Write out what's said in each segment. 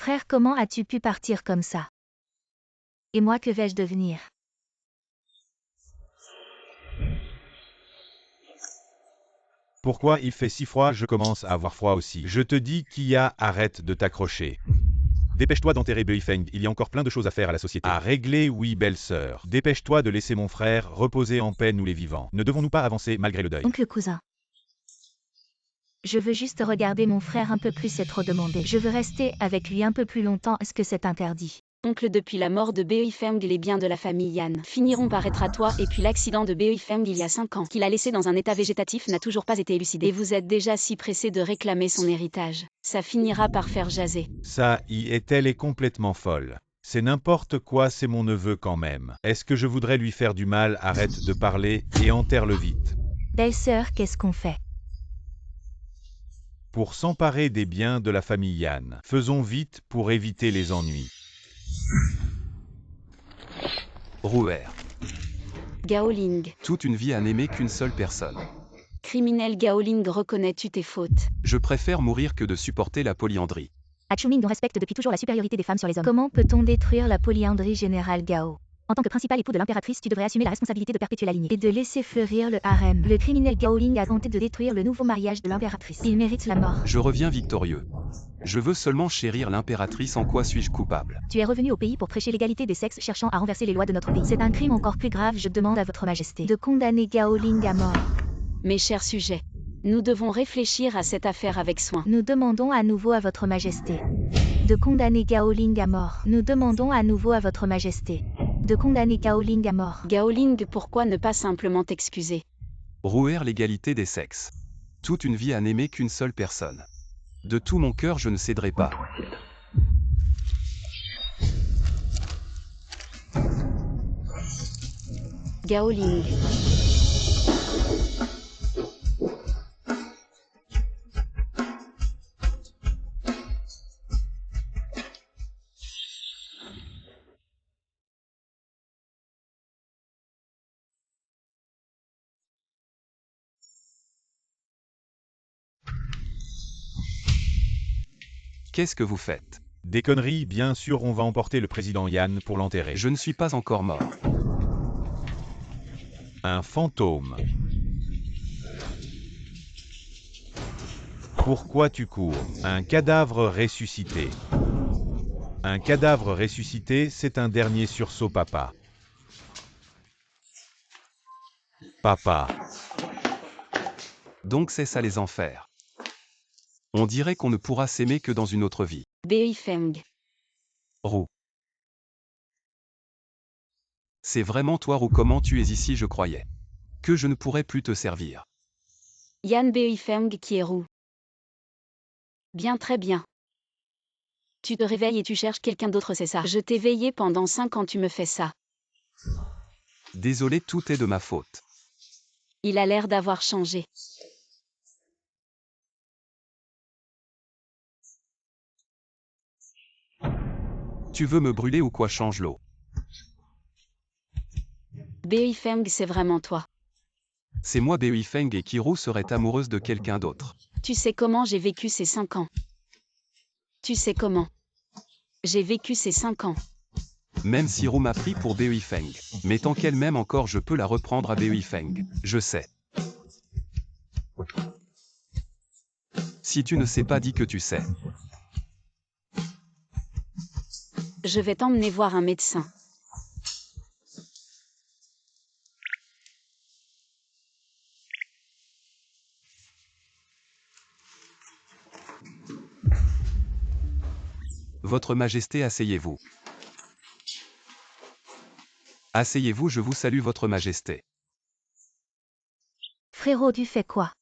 Frère, comment as-tu pu partir comme ça? Et moi, que vais-je devenir? Pourquoi il fait si froid? Je commence à avoir froid aussi. Je te dis, Kia, arrête de t'accrocher. Dépêche-toi d'enterrer Beifeng, il y a encore plein de choses à faire à la société. À régler, oui, belle-sœur. Dépêche-toi de laisser mon frère reposer en paix, nous les vivants. Ne devons-nous pas avancer malgré le deuil? Oncle cousin. Je veux juste regarder mon frère un peu plus, c'est trop demandé. Je veux rester avec lui un peu plus longtemps, est-ce que c'est interdit? Oncle, depuis la mort de Beifeng, les biens de la famille Yan finiront par être à toi, et puis l'accident de Beifeng il y a 5 ans, qu'il a laissé dans un état végétatif, n'a toujours pas été élucidé. Et vous êtes déjà si pressé de réclamer son héritage. Ça finira par faire jaser. Ça y est, elle est complètement folle. C'est n'importe quoi, c'est mon neveu quand même. Est-ce que je voudrais lui faire du mal? Arrête de parler et enterre-le vite. Belle-sœur, qu'est-ce qu'on fait? Pour s'emparer des biens de la famille Yan, faisons vite pour éviter les ennuis. Rouer. Gaoling. Toute une vie à n'aimer qu'une seule personne. Criminel Gaoling, reconnais-tu tes fautes? Je préfère mourir que de supporter la polyandrie. Achuming, on respecte depuis toujours la supériorité des femmes sur les hommes. Comment peut-on détruire la polyandrie, général Gao? En tant que principal époux de l'impératrice, tu devrais assumer la responsabilité de perpétuer la lignée et de laisser fleurir le harem. Le criminel Gaoling a tenté de détruire le nouveau mariage de l'impératrice. Il mérite la mort. Je reviens victorieux. Je veux seulement chérir l'impératrice, en quoi suis-je coupable? Tu es revenu au pays pour prêcher l'égalité des sexes, cherchant à renverser les lois de notre pays. C'est un crime encore plus grave, je demande à votre majesté de condamner Gaoling à mort. Mes chers sujets, nous devons réfléchir à cette affaire avec soin. Nous demandons à nouveau à votre majesté de condamner Gaoling à mort. Nous demandons à nouveau à votre majesté de condamner Gaoling à mort. Gaoling, pourquoi ne pas simplement t'excuser? Rouer l'égalité des sexes. Toute une vie à n'aimer qu'une seule personne. De tout mon cœur, je ne céderai pas. Gaoling. Qu'est-ce que vous faites? Des conneries, bien sûr, on va emporter le président Yan pour l'enterrer. Je ne suis pas encore mort. Un fantôme. Pourquoi tu cours? Un cadavre ressuscité. Un cadavre ressuscité, c'est un dernier sursaut, papa. Papa. Donc c'est ça les enfers. On dirait qu'on ne pourra s'aimer que dans une autre vie. Beifeng. Roux. C'est vraiment toi, Roux, comment tu es ici? Je croyais que je ne pourrais plus te servir. Yan Beifeng qui est roux. Bien, très bien. Tu te réveilles et tu cherches quelqu'un d'autre, c'est ça? Je t'ai veillé pendant 5 ans, tu me fais ça. Désolé, tout est de ma faute. Il a l'air d'avoir changé. Tu veux me brûler ou quoi? Change l'eau. Beifeng, c'est vraiment toi. C'est moi, Beifeng, et Kiro serait amoureuse de quelqu'un d'autre. Tu sais comment j'ai vécu ces 5 ans? Tu sais comment j'ai vécu ces 5 ans? Même si Roux m'a pris pour Beifeng. Mais tant qu'elle m'aime encore, je peux la reprendre à Beifeng. Je sais. Si tu ne sais pas, dis que tu sais. Je vais t'emmener voir un médecin. Votre Majesté, asseyez-vous. Asseyez-vous, je vous salue, Votre Majesté. Frérot, tu fais quoi?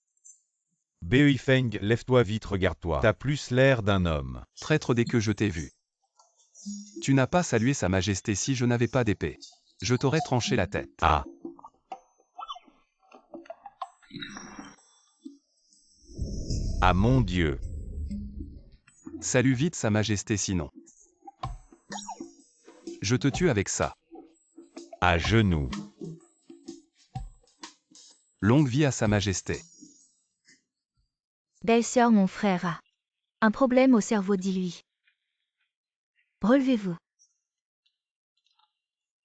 Beifeng, lève-toi vite, regarde-toi. T'as plus l'air d'un homme. Traître, dès que je t'ai vu. Tu n'as pas salué Sa Majesté. Si je n'avais pas d'épée, je t'aurais tranché la tête. Ah. Ah mon Dieu. Salut vite Sa Majesté, sinon je te tue avec ça. À genoux. Longue vie à Sa Majesté. Belle-sœur, mon frère a un problème au cerveau, dis-lui. Relevez-vous.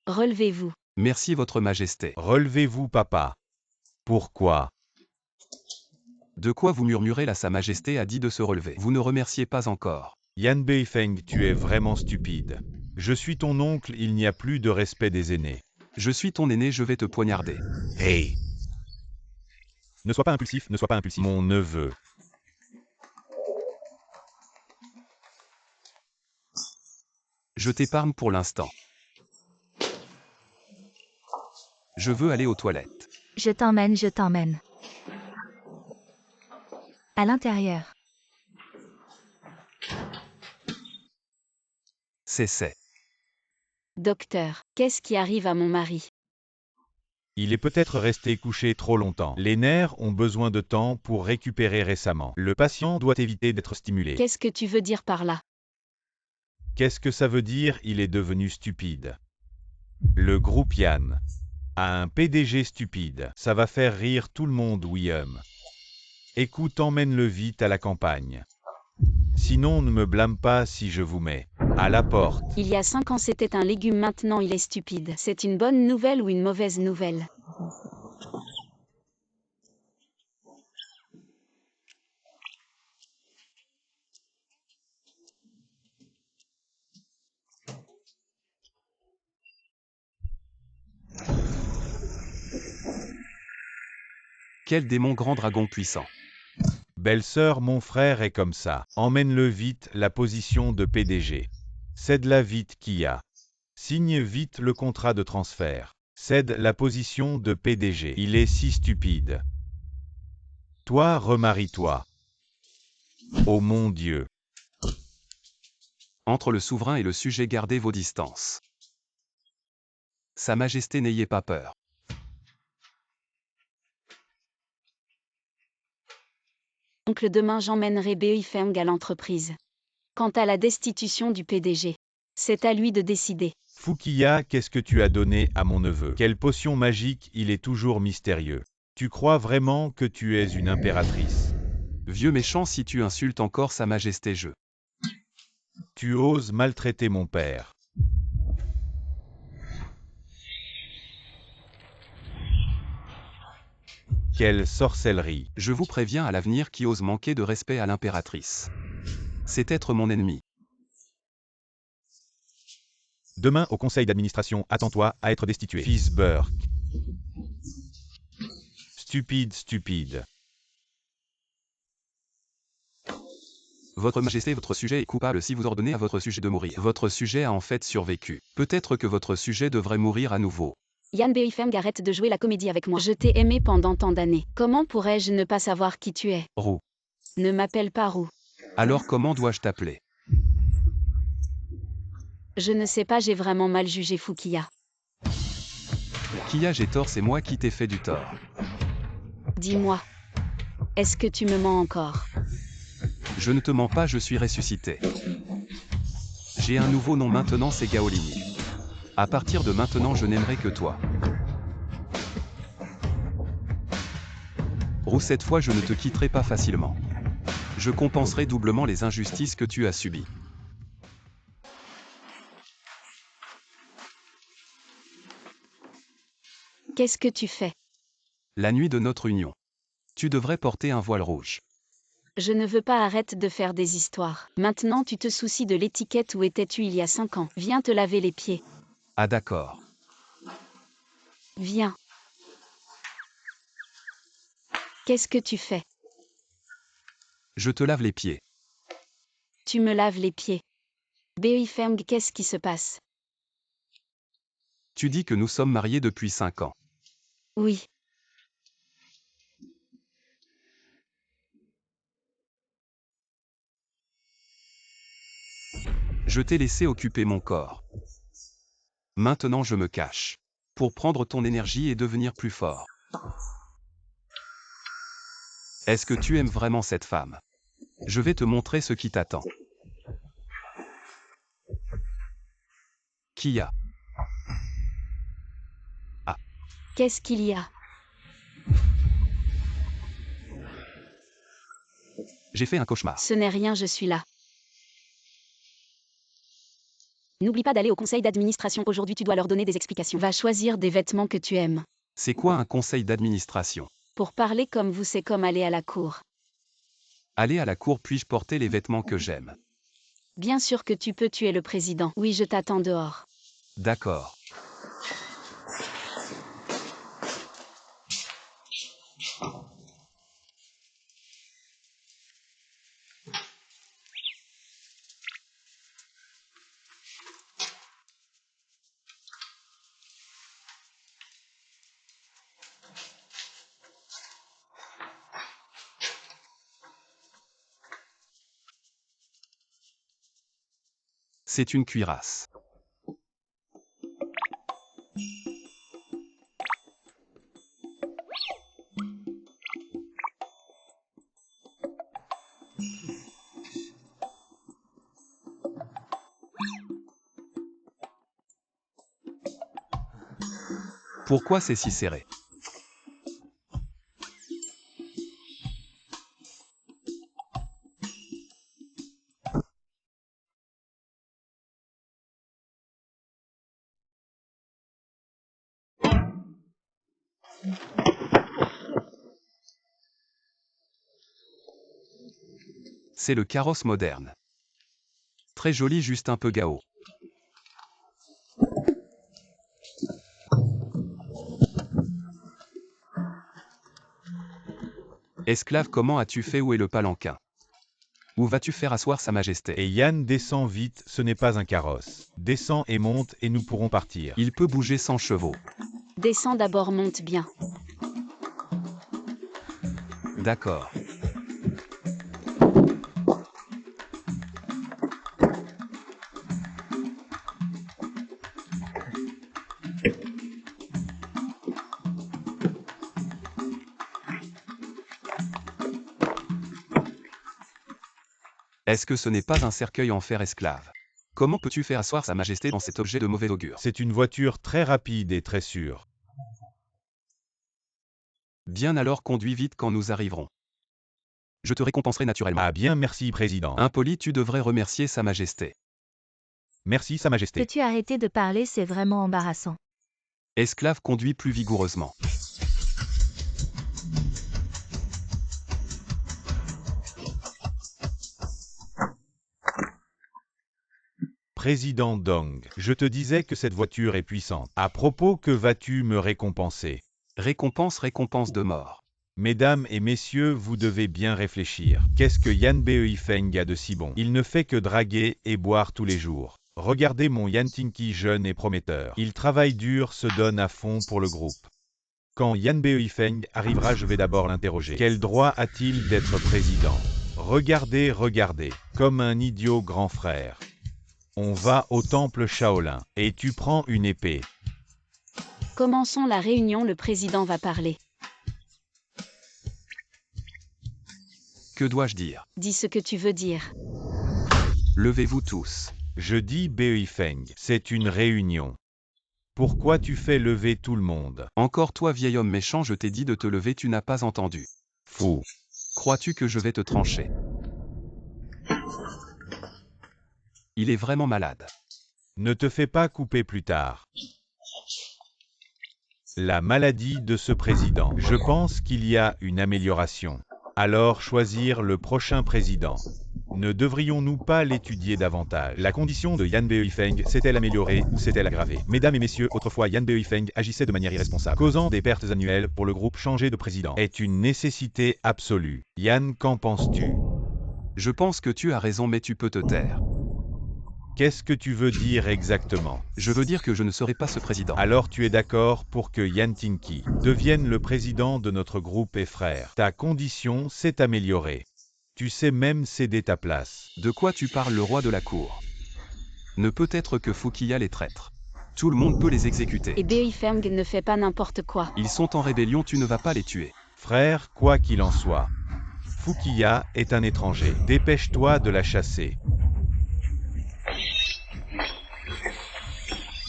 Relevez-vous. Merci votre majesté. Relevez-vous, papa. Pourquoi? De quoi vous murmurez là? Sa majesté a dit de se relever. Vous ne remerciez pas encore. Yan Beifeng, tu es vraiment stupide. Je suis ton oncle, il n'y a plus de respect des aînés. Je suis ton aîné, je vais te poignarder. Hey! Ne sois pas impulsif, ne sois pas impulsif. Mon neveu. Je t'épargne pour l'instant. Je veux aller aux toilettes. Je t'emmène, je t'emmène. À l'intérieur. C'est. Docteur, qu'est-ce qui arrive à mon mari? Il est peut-être resté couché trop longtemps. Les nerfs ont besoin de temps pour récupérer récemment. Le patient doit éviter d'être stimulé. Qu'est-ce que tu veux dire par là? Qu'est-ce que ça veut dire? Il est devenu stupide. Le groupe Yan a un PDG stupide. Ça va faire rire tout le monde, William. Écoute, emmène-le vite à la campagne. Sinon, ne me blâme pas si je vous mets à la porte. Il y a 5 ans c'était un légume, maintenant il est stupide. C'est une bonne nouvelle ou une mauvaise nouvelle? Quel démon grand dragon puissant. Belle-sœur, mon frère est comme ça. Emmène-le vite, la position de PDG. Cède-la vite, Kia. Signe vite le contrat de transfert. Cède la position de PDG. Il est si stupide. Toi, remarie-toi. Oh mon Dieu. Entre le souverain et le sujet, gardez vos distances. Sa majesté, n'ayez pas peur. Oncle, demain j'emmènerai Beifeng à l'entreprise. Quant à la destitution du PDG, c'est à lui de décider. Fukiya, qu'est-ce que tu as donné à mon neveu? Quelle potion magique, il est toujours mystérieux. Tu crois vraiment que tu es une impératrice? Vieux méchant, si tu insultes encore sa majesté, je. Tu oses maltraiter mon père. Quelle sorcellerie. Je vous préviens à l'avenir, qui ose manquer de respect à l'impératrice. C'est être mon ennemi. Demain au conseil d'administration, attends-toi à être destitué. Fils Burke. Stupide, stupide. Votre majesté, votre sujet est coupable si vous ordonnez à votre sujet de mourir. Votre sujet a en fait survécu. Peut-être que votre sujet devrait mourir à nouveau. Yan Beifeng, arrête de jouer la comédie avec moi. Je t'ai aimé pendant tant d'années. Comment pourrais-je ne pas savoir qui tu es? Roux. Ne m'appelle pas Roux. Alors comment dois-je t'appeler? Je ne sais pas, j'ai vraiment mal jugé Fukiya. Kia, j'ai tort, c'est moi qui t'ai fait du tort. Dis-moi. Est-ce que tu me mens encore? Je ne te mens pas, je suis ressuscité. J'ai un nouveau nom maintenant, c'est Gaoling. À partir de maintenant, je n'aimerai que toi. Roux, cette fois, je ne te quitterai pas facilement. Je compenserai doublement les injustices que tu as subies. Qu'est-ce que tu fais? La nuit de notre union. Tu devrais porter un voile rouge. Je ne veux pas, arrête de faire des histoires. Maintenant tu te soucies de l'étiquette, où étais-tu il y a 5 ans? Viens te laver les pieds. Ah d'accord. Viens. Qu'est-ce que tu fais? Je te lave les pieds. Tu me laves les pieds. Beifeng, qu'est-ce qui se passe? Tu dis que nous sommes mariés depuis 5 ans. Oui. Je t'ai laissé occuper mon corps. Maintenant je me cache. Pour prendre ton énergie et devenir plus fort. Est-ce que tu aimes vraiment cette femme? Je vais te montrer ce qui t'attend. Kia. Ah. Qu'est-ce qu'il y a? J'ai fait un cauchemar. Ce n'est rien, je suis là. N'oublie pas d'aller au conseil d'administration. Aujourd'hui, tu dois leur donner des explications. Va choisir des vêtements que tu aimes. C'est quoi un conseil d'administration? Pour parler comme vous, c'est comme aller à la cour. Aller à la cour, puis-je porter les vêtements que j'aime? Bien sûr que tu peux, tu es le président. Oui, je t'attends dehors. D'accord. C'est une cuirasse. Pourquoi c'est si serré? C'est le carrosse moderne. Très joli, juste un peu Gao. Esclave, comment as-tu fait? Où est le palanquin? Où vas-tu faire asseoir Sa Majesté? Et Yann descend vite, ce n'est pas un carrosse. Descends et monte et nous pourrons partir. Il peut bouger sans chevaux. Descends d'abord, monte bien. D'accord. Est-ce que ce n'est pas un cercueil en fer, esclave? Comment peux-tu faire asseoir Sa Majesté dans cet objet de mauvais augure? C'est une voiture très rapide et très sûre. Bien, alors conduis vite quand nous arriverons. Je te récompenserai naturellement. Ah bien, merci, président. Impoli, tu devrais remercier Sa Majesté. Merci, Sa Majesté. Peux-tu arrêter de parler, c'est vraiment embarrassant. Esclave, conduis plus vigoureusement. Président Dong, je te disais que cette voiture est puissante. À propos, que vas-tu me récompenser? Récompense de mort. Mesdames et messieurs, vous devez bien réfléchir. Qu'est-ce que Yan Beifeng a de si bon? Il ne fait que draguer et boire tous les jours. Regardez mon Yan Tinky jeune et prometteur. Il travaille dur, se donne à fond pour le groupe. Quand Yan Beifeng arrivera, je vais d'abord l'interroger. Quel droit a-t-il d'être président? Regardez, regardez, comme un idiot grand frère. On va au temple Shaolin, et tu prends une épée. Commençons la réunion, le président va parler. Que dois-je dire? Dis ce que tu veux dire. Levez-vous tous. Je dis Beifeng, c'est une réunion. Pourquoi tu fais lever tout le monde? Encore toi, vieil homme méchant, je t'ai dit de te lever, tu n'as pas entendu. Fou. Crois-tu que je vais te trancher? Il est vraiment malade. Ne te fais pas couper plus tard. La maladie de ce président. Je pense qu'il y a une amélioration. Alors choisir le prochain président. Ne devrions-nous pas l'étudier davantage? La condition de Yan Beifeng s'est-elle améliorée ou s'est-elle aggravée? Mesdames et messieurs, autrefois Yan Beifeng agissait de manière irresponsable, causant des pertes annuelles pour le groupe. Changer de président est une nécessité absolue. Yan, qu'en penses-tu? Je pense que tu as raison, mais tu peux te taire. Qu'est-ce que tu veux dire exactement? Je veux dire que je ne serai pas ce président. Alors tu es d'accord pour que Yan Tinky devienne le président de notre groupe et frère. Ta condition s'est améliorée. Tu sais même céder ta place. De quoi tu parles? Le roi de la cour ne peut être que Fukiya, les traîtres. Tout le monde peut les exécuter. Et Beifeng ne fait pas n'importe quoi. Ils sont en rébellion, tu ne vas pas les tuer. Frère, quoi qu'il en soit, Fukiya est un étranger. Dépêche-toi de la chasser.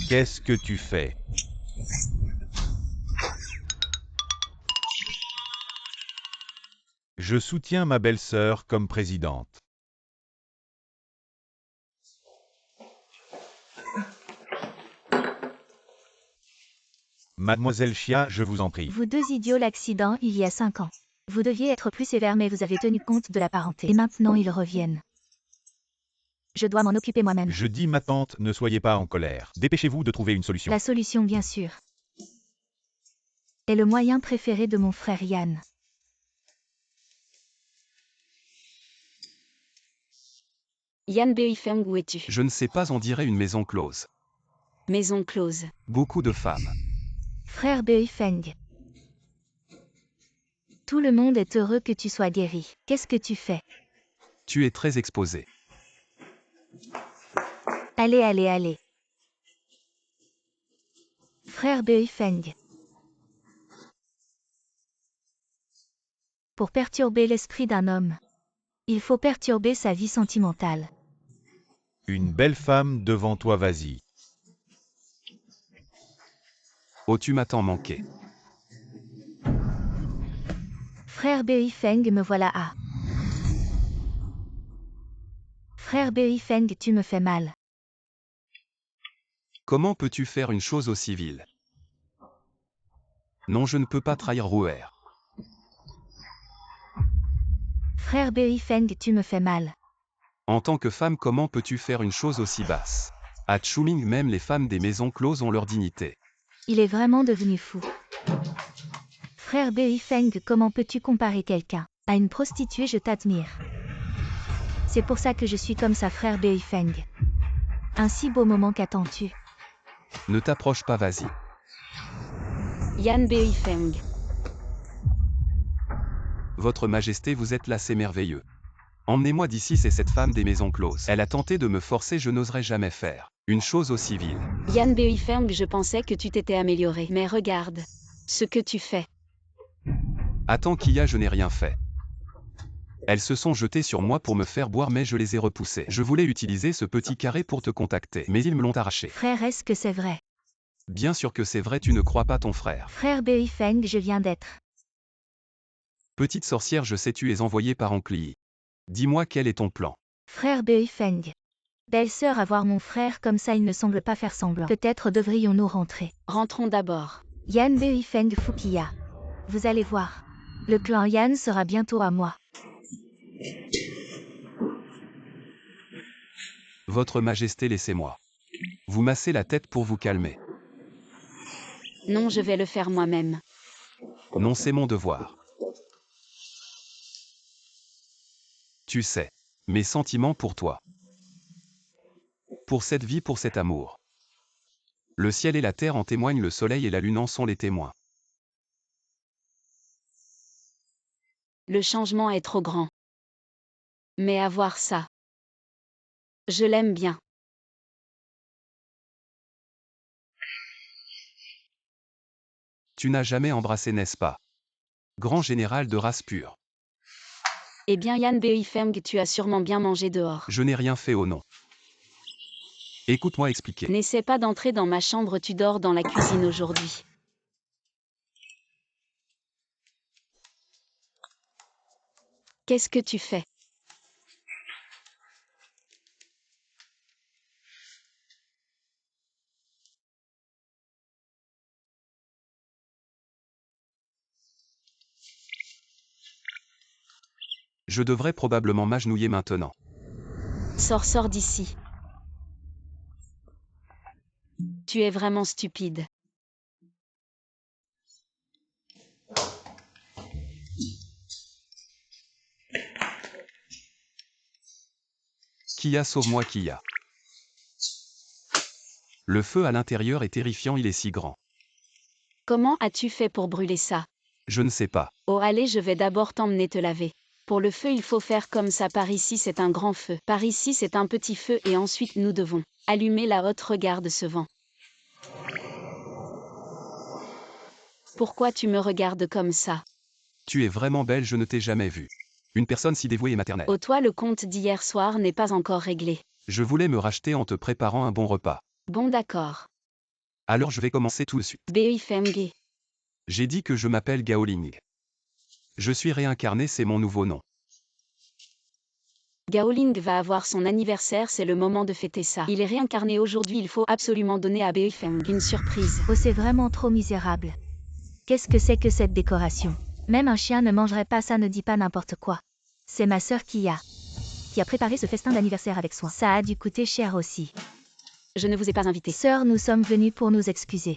Qu'est-ce que tu fais? Je soutiens ma belle-sœur comme présidente. Mademoiselle Chia, je vous en prie. Vous deux idiots, l'accident il y a 5 ans. Vous deviez être plus sévère mais vous avez tenu compte de la parenté. Et maintenant ils reviennent. Je dois m'en occuper moi-même. Je dis ma tante, ne soyez pas en colère. Dépêchez-vous de trouver une solution. La solution bien sûr est le moyen préféré de mon frère Yann. Yann Beifeng, où es-tu? Je ne sais pas, on dirait une maison close. Maison close. Beaucoup de femmes. Frère Beifeng. Tout le monde est heureux que tu sois guéri. Qu'est-ce que tu fais? Tu es très exposé. Allez, allez, allez. Frère Beifeng. Pour perturber l'esprit d'un homme, il faut perturber sa vie sentimentale. Une belle femme devant toi, vas-y. Oh, tu m'as tant manqué. Frère Beifeng, me voilà à. Frère Beifeng, tu me fais mal. Comment peux-tu faire une chose aussi vile? Non, je ne peux pas trahir Rouer. Frère Beifeng, tu me fais mal. En tant que femme, comment peux-tu faire une chose aussi basse? À Chuming, même les femmes des maisons closes ont leur dignité. Il est vraiment devenu fou. Frère Beifeng, comment peux-tu comparer quelqu'un à une prostituée? Je t'admire. C'est pour ça que je suis comme ça, frère Beifeng. Un si beau moment, qu'attends-tu? Ne t'approche pas, vas-y. Yann Beifeng. Votre Majesté, vous êtes là, c'est merveilleux. Emmenez-moi d'ici, c'est cette femme des maisons closes. Elle a tenté de me forcer, je n'oserais jamais faire une chose aussi vile. Yann Beifeng, je pensais que tu t'étais amélioré. Mais regarde ce que tu fais. Attends, Kia, je n'ai rien fait. Elles se sont jetées sur moi pour me faire boire, mais je les ai repoussées. Je voulais utiliser ce petit carré pour te contacter, mais ils me l'ont arraché. Frère, est-ce que c'est vrai? Bien sûr que c'est vrai, tu ne crois pas ton frère. Frère Beifeng, je viens d'être. Petite sorcière, je sais, tu es envoyée par Ankli. Dis-moi quel est ton plan. Frère Beifeng. Belle-sœur, avoir mon frère comme ça, il ne semble pas faire semblant. Peut-être devrions-nous rentrer. Rentrons d'abord. Yann Beifeng Fukiya. Vous allez voir. Le clan Yann sera bientôt à moi. Votre Majesté, laissez-moi. Vous massez la tête pour vous calmer. Non, je vais le faire moi-même. Non, c'est mon devoir. Tu sais, mes sentiments pour toi. Pour cette vie, pour cet amour. Le ciel et la terre en témoignent, le soleil et la lune en sont les témoins. Le changement est trop grand. Mais avoir ça. Je l'aime bien. Tu n'as jamais embrassé, n'est-ce pas? Grand général de race pure. Eh bien Yann Beifeng, tu as sûrement bien mangé dehors. Je n'ai rien fait au nom. Écoute-moi expliquer. N'essaie pas d'entrer dans ma chambre, tu dors dans la cuisine aujourd'hui. Qu'est-ce que tu fais? Je devrais probablement m'agenouiller maintenant. Sors d'ici. Tu es vraiment stupide. Kia, sauve-moi, Kia. Le feu à l'intérieur est terrifiant, il est si grand. Comment as-tu fait pour brûler ça? Je ne sais pas. Oh allez, je vais d'abord t'emmener te laver. Pour le feu, il faut faire comme ça. Par ici, c'est un grand feu. Par ici, c'est un petit feu et ensuite nous devons allumer la hotte. Regarde ce vent. Pourquoi tu me regardes comme ça? Tu es vraiment belle, je ne t'ai jamais vue. Une personne si dévouée et maternelle. Oh toi, le compte d'hier soir n'est pas encore réglé. Je voulais me racheter en te préparant un bon repas. Bon d'accord. Alors je vais commencer tout de suite. Beifeng. J'ai dit que je m'appelle Gao Ling. Je suis réincarné, c'est mon nouveau nom. Gaoling va avoir son anniversaire, c'est le moment de fêter ça. Il est réincarné aujourd'hui, il faut absolument donner à Beifeng une surprise. Oh, c'est vraiment trop misérable. Qu'est-ce que c'est que cette décoration? Même un chien ne mangerait pas ça, ne dit pas n'importe quoi. C'est ma sœur qui a préparé ce festin d'anniversaire avec soin. Ça a dû coûter cher aussi. Je ne vous ai pas invité. Sœur, nous sommes venus pour nous excuser.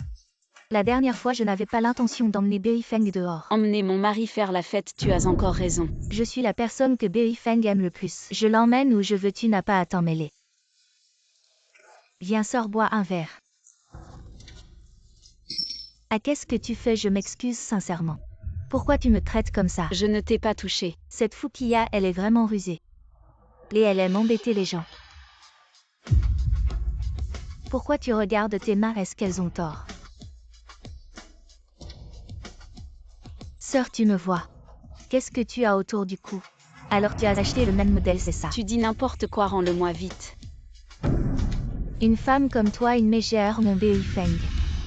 La dernière fois, je n'avais pas l'intention d'emmener Beifeng dehors. Emmener mon mari faire la fête, tu as encore raison. Je suis la personne que Beifeng aime le plus. Je l'emmène où je veux, tu n'as pas à t'en mêler. Viens, sors, bois un verre. Ah, qu'est-ce que tu fais? Je m'excuse sincèrement. Pourquoi tu me traites comme ça? Je ne t'ai pas touché. Cette Fukiya, elle est vraiment rusée. Et elle aime embêter les gens. Pourquoi tu regardes tes mains? Est-ce qu'elles ont tort? Sœur, tu me vois. Qu'est-ce que tu as autour du cou? Alors tu as acheté le même modèle, c'est ça? Tu dis n'importe quoi, rends-le-moi vite. Une femme comme toi, une mégère, mon Beifeng.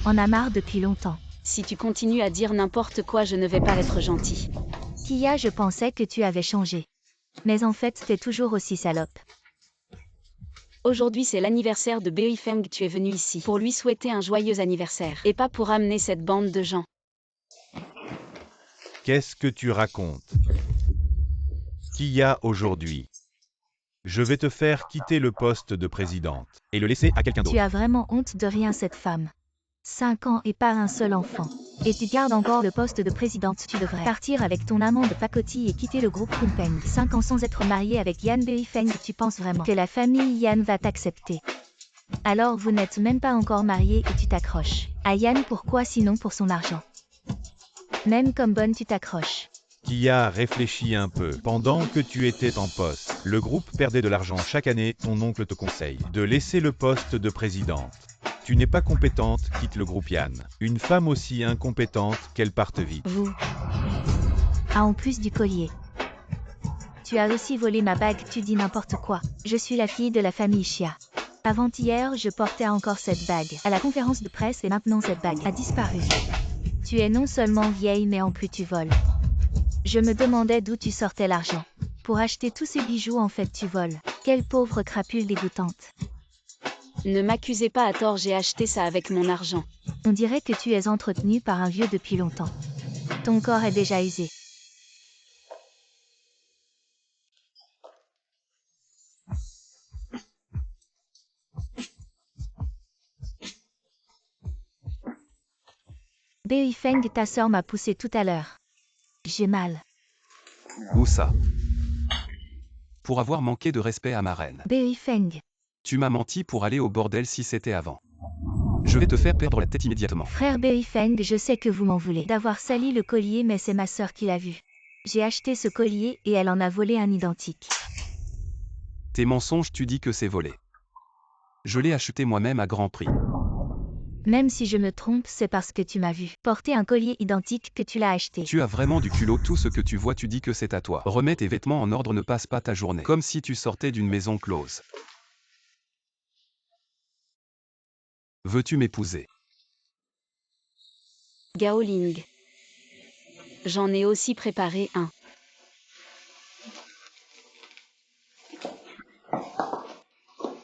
On a marre depuis longtemps. Si tu continues à dire n'importe quoi, je ne vais pas être gentil. Kia, je pensais que tu avais changé. Mais en fait, t'es toujours aussi salope. Aujourd'hui, c'est l'anniversaire de Beifeng, tu es venu ici pour lui souhaiter un joyeux anniversaire, et pas pour amener cette bande de gens. Qu'est-ce que tu racontes? Kia, aujourd'hui, je vais te faire quitter le poste de présidente et le laisser à quelqu'un d'autre. Tu as vraiment honte de rien, cette femme. 5 ans et pas un seul enfant. Et tu gardes encore le poste de présidente. Tu devrais partir avec ton amant de pacotille et quitter le groupe Kunpeng. 5 ans sans être marié avec Yan Beifeng. Tu penses vraiment que la famille Yan va t'accepter? Alors vous n'êtes même pas encore marié et tu t'accroches. À Yan, pourquoi sinon pour son argent? Même comme bonne tu t'accroches. Kia, réfléchis un peu. Pendant que tu étais en poste, le groupe perdait de l'argent chaque année. Ton oncle te conseille de laisser le poste de présidente. Tu n'es pas compétente, quitte le groupe Yan. Une femme aussi incompétente qu'elle parte vite. Vous. Ah, en plus du collier. Tu as aussi volé ma bague, tu dis n'importe quoi. Je suis la fille de la famille Xia. Avant-hier, je portais encore cette bague à la conférence de presse et maintenant cette bague a disparu. Tu es non seulement vieille mais en plus tu voles. Je me demandais d'où tu sortais l'argent. Pour acheter tous ces bijoux, en fait tu voles. Quelle pauvre crapule dégoûtante. Ne m'accusez pas à tort, j'ai acheté ça avec mon argent. On dirait que tu es entretenu par un vieux depuis longtemps. Ton corps est déjà usé. Beifeng, ta sœur m'a poussé tout à l'heure. J'ai mal. Où ça? Pour avoir manqué de respect à ma reine. Beifeng. Tu m'as menti pour aller au bordel si c'était avant. Je vais te faire perdre la tête immédiatement. Frère Beifeng, je sais que vous m'en voulez d'avoir sali le collier, mais c'est ma sœur qui l'a vu. J'ai acheté ce collier et elle en a volé un identique. Tes mensonges, tu dis que c'est volé. Je l'ai acheté moi-même à grand prix. Même si je me trompe, c'est parce que tu m'as vu porter un collier identique que tu l'as acheté. Tu as vraiment du culot, tout ce que tu vois, tu dis que c'est à toi. Remets tes vêtements en ordre, ne passe pas ta journée comme si tu sortais d'une maison close. Veux-tu m'épouser? Gaoling. J'en ai aussi préparé un.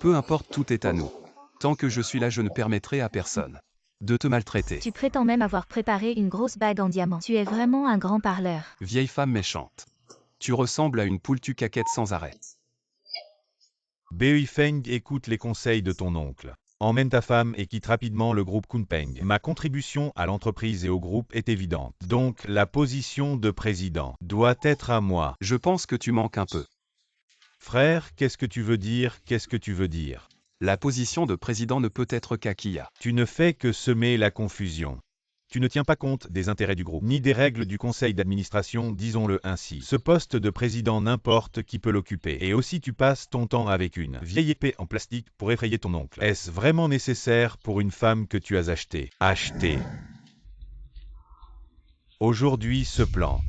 Peu importe, tout est à nous. Tant que je suis là, je ne permettrai à personne de te maltraiter. Tu prétends même avoir préparé une grosse bague en diamant. Tu es vraiment un grand parleur. Vieille femme méchante. Tu ressembles à une poule, tu caquettes sans arrêt. Beifeng, écoute les conseils de ton oncle. Emmène ta femme et quitte rapidement le groupe Kunpeng. Ma contribution à l'entreprise et au groupe est évidente. Donc, la position de président doit être à moi. Je pense que tu manques un peu. Frère, qu'est-ce que tu veux dire? Qu'est-ce que tu veux dire? La position de président ne peut être qu'à Kia. Tu ne fais que semer la confusion. Tu ne tiens pas compte des intérêts du groupe, ni des règles du conseil d'administration, disons-le ainsi. Ce poste de président, n'importe qui peut l'occuper. Et aussi tu passes ton temps avec une vieille épée en plastique pour effrayer ton oncle. Est-ce vraiment nécessaire pour une femme que tu as achetée? Aujourd'hui ce plan,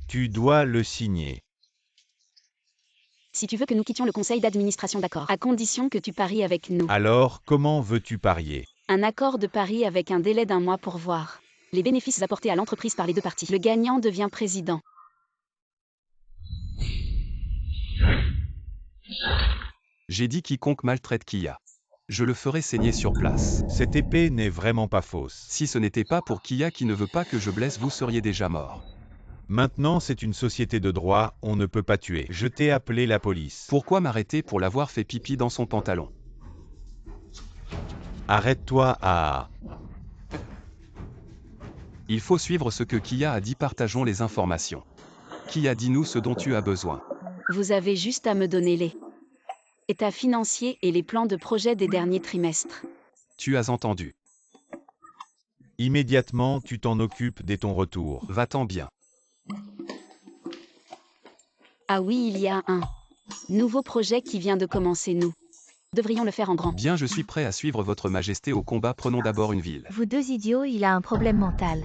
tu dois le signer. Si tu veux que nous quittions le conseil d'administration, d'accord, à condition que tu paries avec nous. Alors, comment veux-tu parier? Un accord de pari avec un délai d'1 mois pour voir les bénéfices apportés à l'entreprise par les deux parties. Le gagnant devient président. J'ai dit quiconque maltraite Kia. Je le ferai saigner sur place. Cette épée n'est vraiment pas fausse. Si ce n'était pas pour Kia qui ne veut pas que je blesse, vous seriez déjà mort. Maintenant, c'est une société de droit, on ne peut pas tuer. Je t'ai appelé la police. Pourquoi m'arrêter pour l'avoir fait pipi dans son pantalon? Arrête-toi à... Il faut suivre ce que Kia a dit, partageons les informations. Kia, dis-nous ce dont tu as besoin. Vous avez juste à me donner les états financiers et les plans de projet des derniers trimestres. Tu as entendu. Immédiatement, tu t'en occupes dès ton retour. Va-t'en bien. Ah oui, il y a un nouveau projet qui vient de commencer. Nous devrions le faire en grand. Bien, je suis prêt à suivre votre majesté au combat. Prenons d'abord une ville. Vous deux idiots, il a un problème mental.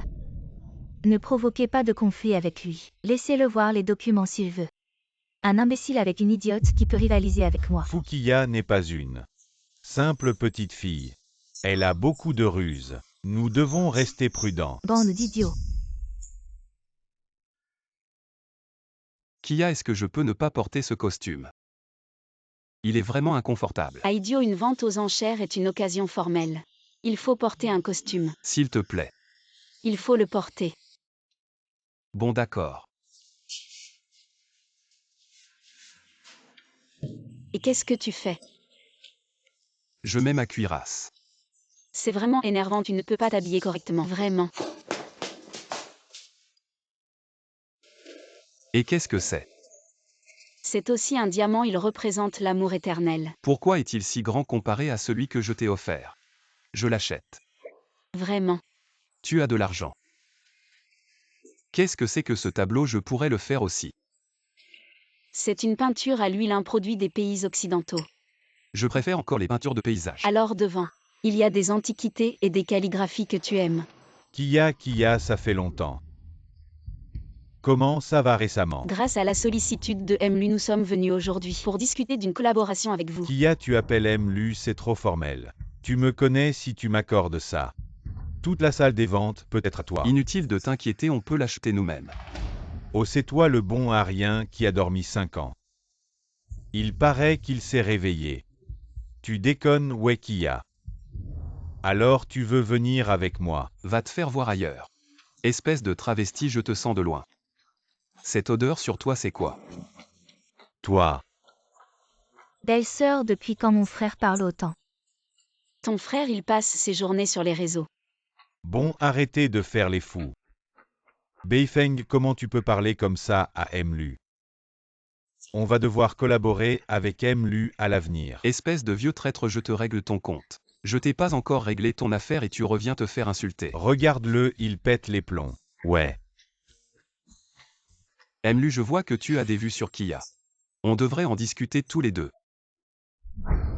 Ne provoquez pas de conflit avec lui. Laissez-le voir les documents s'il veut. Un imbécile avec une idiote qui peut rivaliser avec moi. Fukiya n'est pas une simple petite fille. Elle a beaucoup de ruses. Nous devons rester prudents. Bande d'idiots. Kia, est-ce que je peux ne pas porter ce costume? Il est vraiment inconfortable. À idiot, une vente aux enchères est une occasion formelle. Il faut porter un costume. S'il te plaît. Il faut le porter. Bon, d'accord. Et qu'est-ce que tu fais? Je mets ma cuirasse. C'est vraiment énervant, tu ne peux pas t'habiller correctement. Vraiment. Et qu'est-ce que c'est? C'est aussi un diamant, il représente l'amour éternel. Pourquoi est-il si grand comparé à celui que je t'ai offert? Je l'achète. Vraiment. Tu as de l'argent. Qu'est-ce que c'est que ce tableau? Je pourrais le faire aussi. C'est une peinture à l'huile, un produit des pays occidentaux. Je préfère encore les peintures de paysage. Alors devant, il y a des antiquités et des calligraphies que tu aimes. Kia, ça fait longtemps. Comment ça va récemment? Grâce à la sollicitude de Mlu, nous sommes venus aujourd'hui pour discuter d'une collaboration avec vous. Kia, tu appelles Mlu, c'est trop formel. Tu me connais si tu m'accordes ça. Toute la salle des ventes peut être à toi. Inutile de t'inquiéter, on peut l'acheter nous-mêmes. Oh, c'est toi le bon arien qui a dormi 5 ans. Il paraît qu'il s'est réveillé. Tu déconnes, ouais Kia. Alors tu veux venir avec moi? Va te faire voir ailleurs. Espèce de travesti, je te sens de loin. Cette odeur sur toi, c'est quoi? Toi. Belle-sœur, depuis quand mon frère parle autant? Ton frère, il passe ses journées sur les réseaux. Bon, arrêtez de faire les fous. Beifeng, comment tu peux parler comme ça à Mlu? On va devoir collaborer avec Mlu à l'avenir. Espèce de vieux traître, je te règle ton compte. Je t'ai pas encore réglé ton affaire et tu reviens te faire insulter. Regarde-le, il pète les plombs. Ouais. Mlu, je vois que tu as des vues sur Kia. On devrait en discuter tous les deux.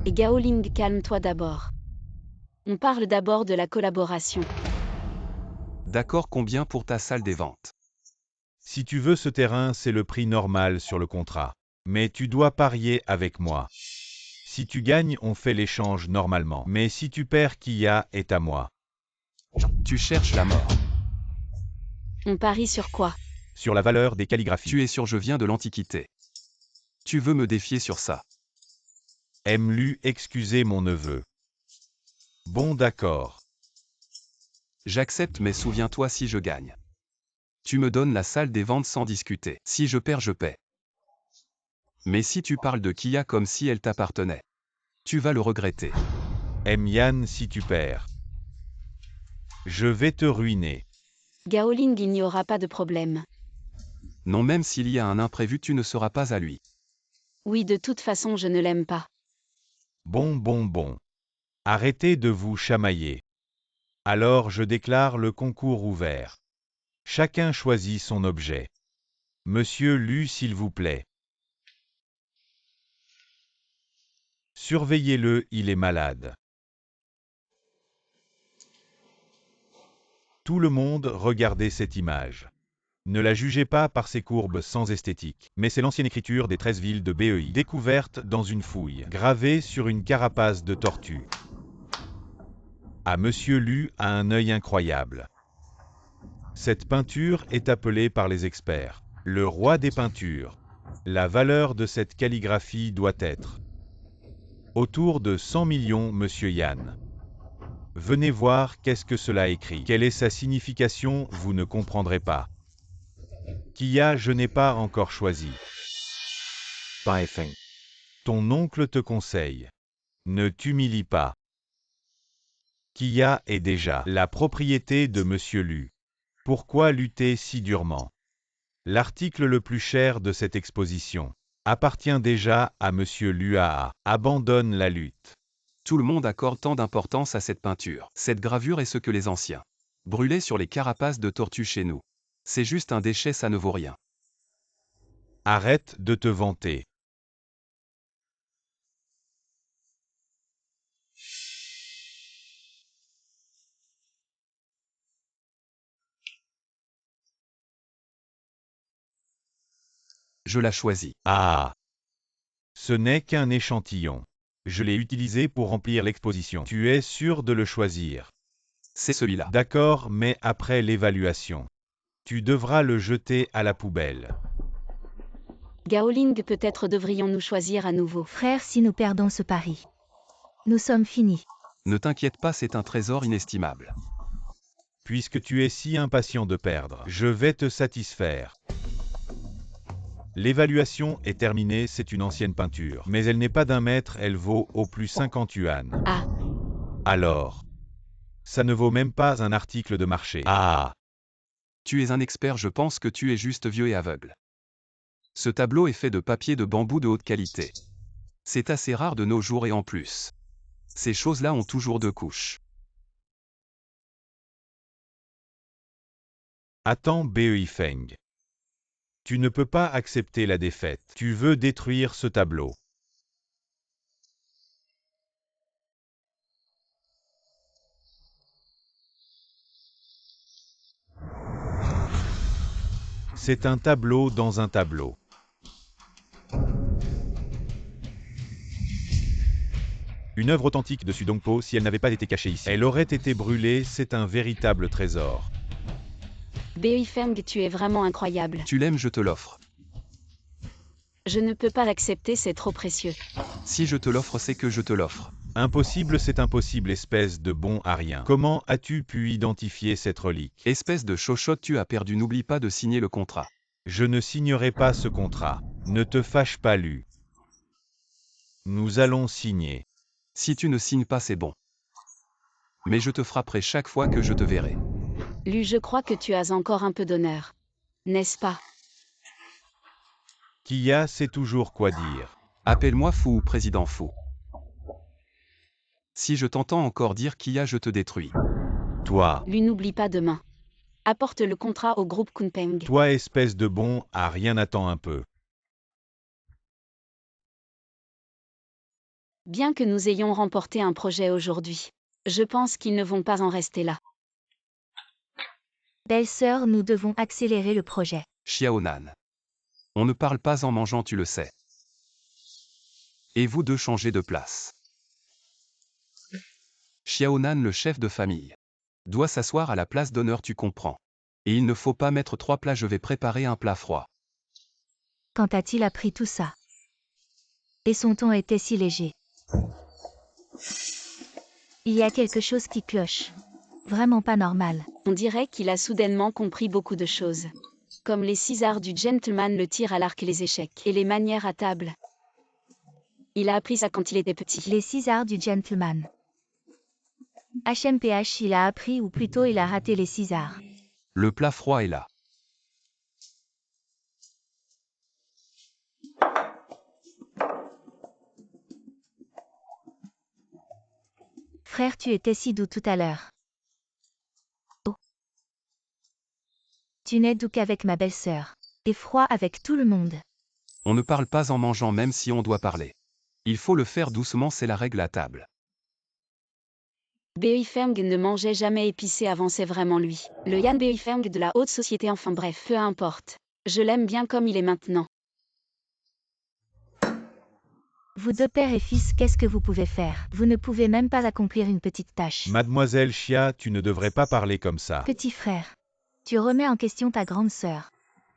Et Gaoling, calme-toi d'abord. On parle d'abord de la collaboration. D'accord, combien pour ta salle des ventes? Si tu veux ce terrain, c'est le prix normal sur le contrat. Mais tu dois parier avec moi. Si tu gagnes, on fait l'échange normalement. Mais si tu perds, Kia est à moi. Tu cherches la mort. On parie sur quoi? Sur la valeur des calligraphies. Tu es sûr, je viens de l'Antiquité. Tu veux me défier sur ça? Mlu, excusez mon neveu. Bon, d'accord. J'accepte, mais souviens-toi, si je gagne. Tu me donnes la salle des ventes sans discuter. Si je perds, je paie. Mais si tu parles de Kia comme si elle t'appartenait, tu vas le regretter. Yan, si tu perds, je vais te ruiner. Gaoling, il n'y aura pas de problème. Non, même s'il y a un imprévu, tu ne seras pas à lui. Oui, de toute façon, je ne l'aime pas. Bon. Arrêtez de vous chamailler. Alors je déclare le concours ouvert. Chacun choisit son objet. Monsieur Lu, s'il vous plaît. Surveillez-le, il est malade. Tout le monde, regardez cette image. Ne la jugez pas par ses courbes sans esthétique, mais c'est l'ancienne écriture des 13 villes de BEI, découverte dans une fouille, gravée sur une carapace de tortue. Ah, Monsieur Lu a un œil incroyable. Cette peinture est appelée par les experts le roi des peintures. La valeur de cette calligraphie doit être autour de 100 millions, monsieur Yann. Venez voir qu'est-ce que cela écrit. Quelle est sa signification, vous ne comprendrez pas. Kia, je n'ai pas encore choisi. Beifeng. Ton oncle te conseille. Ne t'humilie pas. Kia est déjà la propriété de monsieur Lu. Pourquoi lutter si durement? L'article le plus cher de cette exposition appartient déjà à monsieur Luaa. Abandonne la lutte. Tout le monde accorde tant d'importance à cette peinture. Cette gravure est ce que les anciens brûlaient sur les carapaces de tortues chez nous. C'est juste un déchet, ça ne vaut rien. Arrête de te vanter. Je la choisis. Ah! Ce n'est qu'un échantillon. Je l'ai utilisé pour remplir l'exposition. Tu es sûr de le choisir? C'est celui-là. D'accord, mais après l'évaluation, tu devras le jeter à la poubelle. Gaoling, peut-être devrions-nous choisir à nouveau. Frère, si nous perdons ce pari, nous sommes finis. Ne t'inquiète pas, c'est un trésor inestimable. Puisque tu es si impatient de perdre, je vais te satisfaire. L'évaluation est terminée, c'est une ancienne peinture. Mais elle n'est pas d'1 mètre, elle vaut au plus 50 yuan. Ah, Alors, ça ne vaut même pas un article de marché. Ah! Tu es un expert, je pense que tu es juste vieux et aveugle. Ce tableau est fait de papier de bambou de haute qualité. C'est assez rare de nos jours et en plus, ces choses-là ont toujours 2 couches. Attends, Beifeng. Tu ne peux pas accepter la défaite. Tu veux détruire ce tableau. C'est un tableau dans un tableau. Une œuvre authentique de Su Dongpo, si elle n'avait pas été cachée ici, elle aurait été brûlée, c'est un véritable trésor. Beifeng, tu es vraiment incroyable. Tu l'aimes, je te l'offre. Je ne peux pas l'accepter, c'est trop précieux. Si je te l'offre, c'est que je te l'offre. Impossible, c'est impossible, espèce de bon à rien. Comment as-tu pu identifier cette relique? Espèce de chochotte, tu as perdu, n'oublie pas de signer le contrat. Je ne signerai pas ce contrat. Ne te fâche pas, Lu. Nous allons signer. Si tu ne signes pas, c'est bon. Mais je te frapperai chaque fois que je te verrai. Lu, je crois que tu as encore un peu d'honneur. N'est-ce pas? Kia sait toujours quoi dire. Appelle-moi fou ou président fou. Si je t'entends encore dire Kia, je te détruis. Toi, Lu, n'oublie pas demain. Apporte le contrat au groupe Kunpeng. toi espèce de bon à rien, attends un peu. Bien que nous ayons remporté un projet aujourd'hui, je pense qu'ils ne vont pas en rester là. Belle-sœur, nous devons accélérer le projet. Xiaonan. On ne parle pas en mangeant, tu le sais. Et vous deux changez de place. Xiaonan, le chef de famille, doit s'asseoir à la place d'honneur, tu comprends. Et il ne faut pas mettre 3 plats, je vais préparer un plat froid. Quand a-t-il appris tout ça? Et son ton était si léger. Il y a quelque chose qui cloche. Vraiment pas normal. On dirait qu'il a soudainement compris beaucoup de choses. Comme les 6 arts du gentleman, le tir à l'arc et les échecs. Et les manières à table. Il a appris ça quand il était petit. Les 6 arts du gentleman. HMPH, il a appris ou plutôt il a raté les 6 arts. Le plat froid est là. Frère, tu étais si doux tout à l'heure. Oh. Tu n'es doux qu'avec ma belle-sœur. Et froid avec tout le monde. On ne parle pas en mangeant même si on doit parler. Il faut le faire doucement, c'est la règle à table. Beifeng ne mangeait jamais épicé avant, c'est vraiment lui. Le Yan Beifeng de la haute société, enfin bref, peu importe. Je l'aime bien comme il est maintenant. Vous deux père et fils, qu'est-ce que vous pouvez faire? Vous ne pouvez même pas accomplir une petite tâche. Mademoiselle Chia, tu ne devrais pas parler comme ça. Petit frère, tu remets en question ta grande sœur.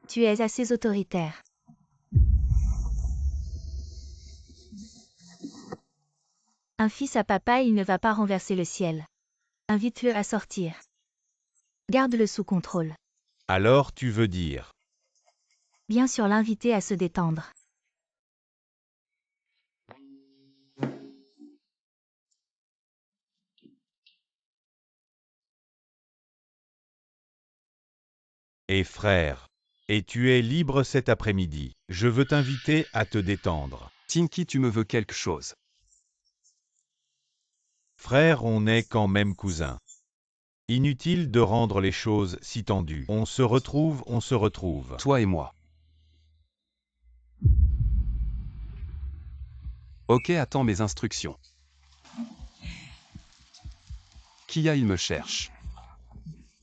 Tu es assez autoritaire. Un fils à papa, il ne va pas renverser le ciel. Invite-le à sortir. Garde-le sous contrôle. Alors tu veux dire. Bien sûr, l'inviter à se détendre. Et frère. Et tu es libre cet après-midi. Je veux t'inviter à te détendre. Tinky, tu me veux quelque chose. Frère, on est quand même cousins. Inutile de rendre les choses si tendues. On se retrouve, on se retrouve. Toi et moi. Ok, attends mes instructions. Kia, il me cherche.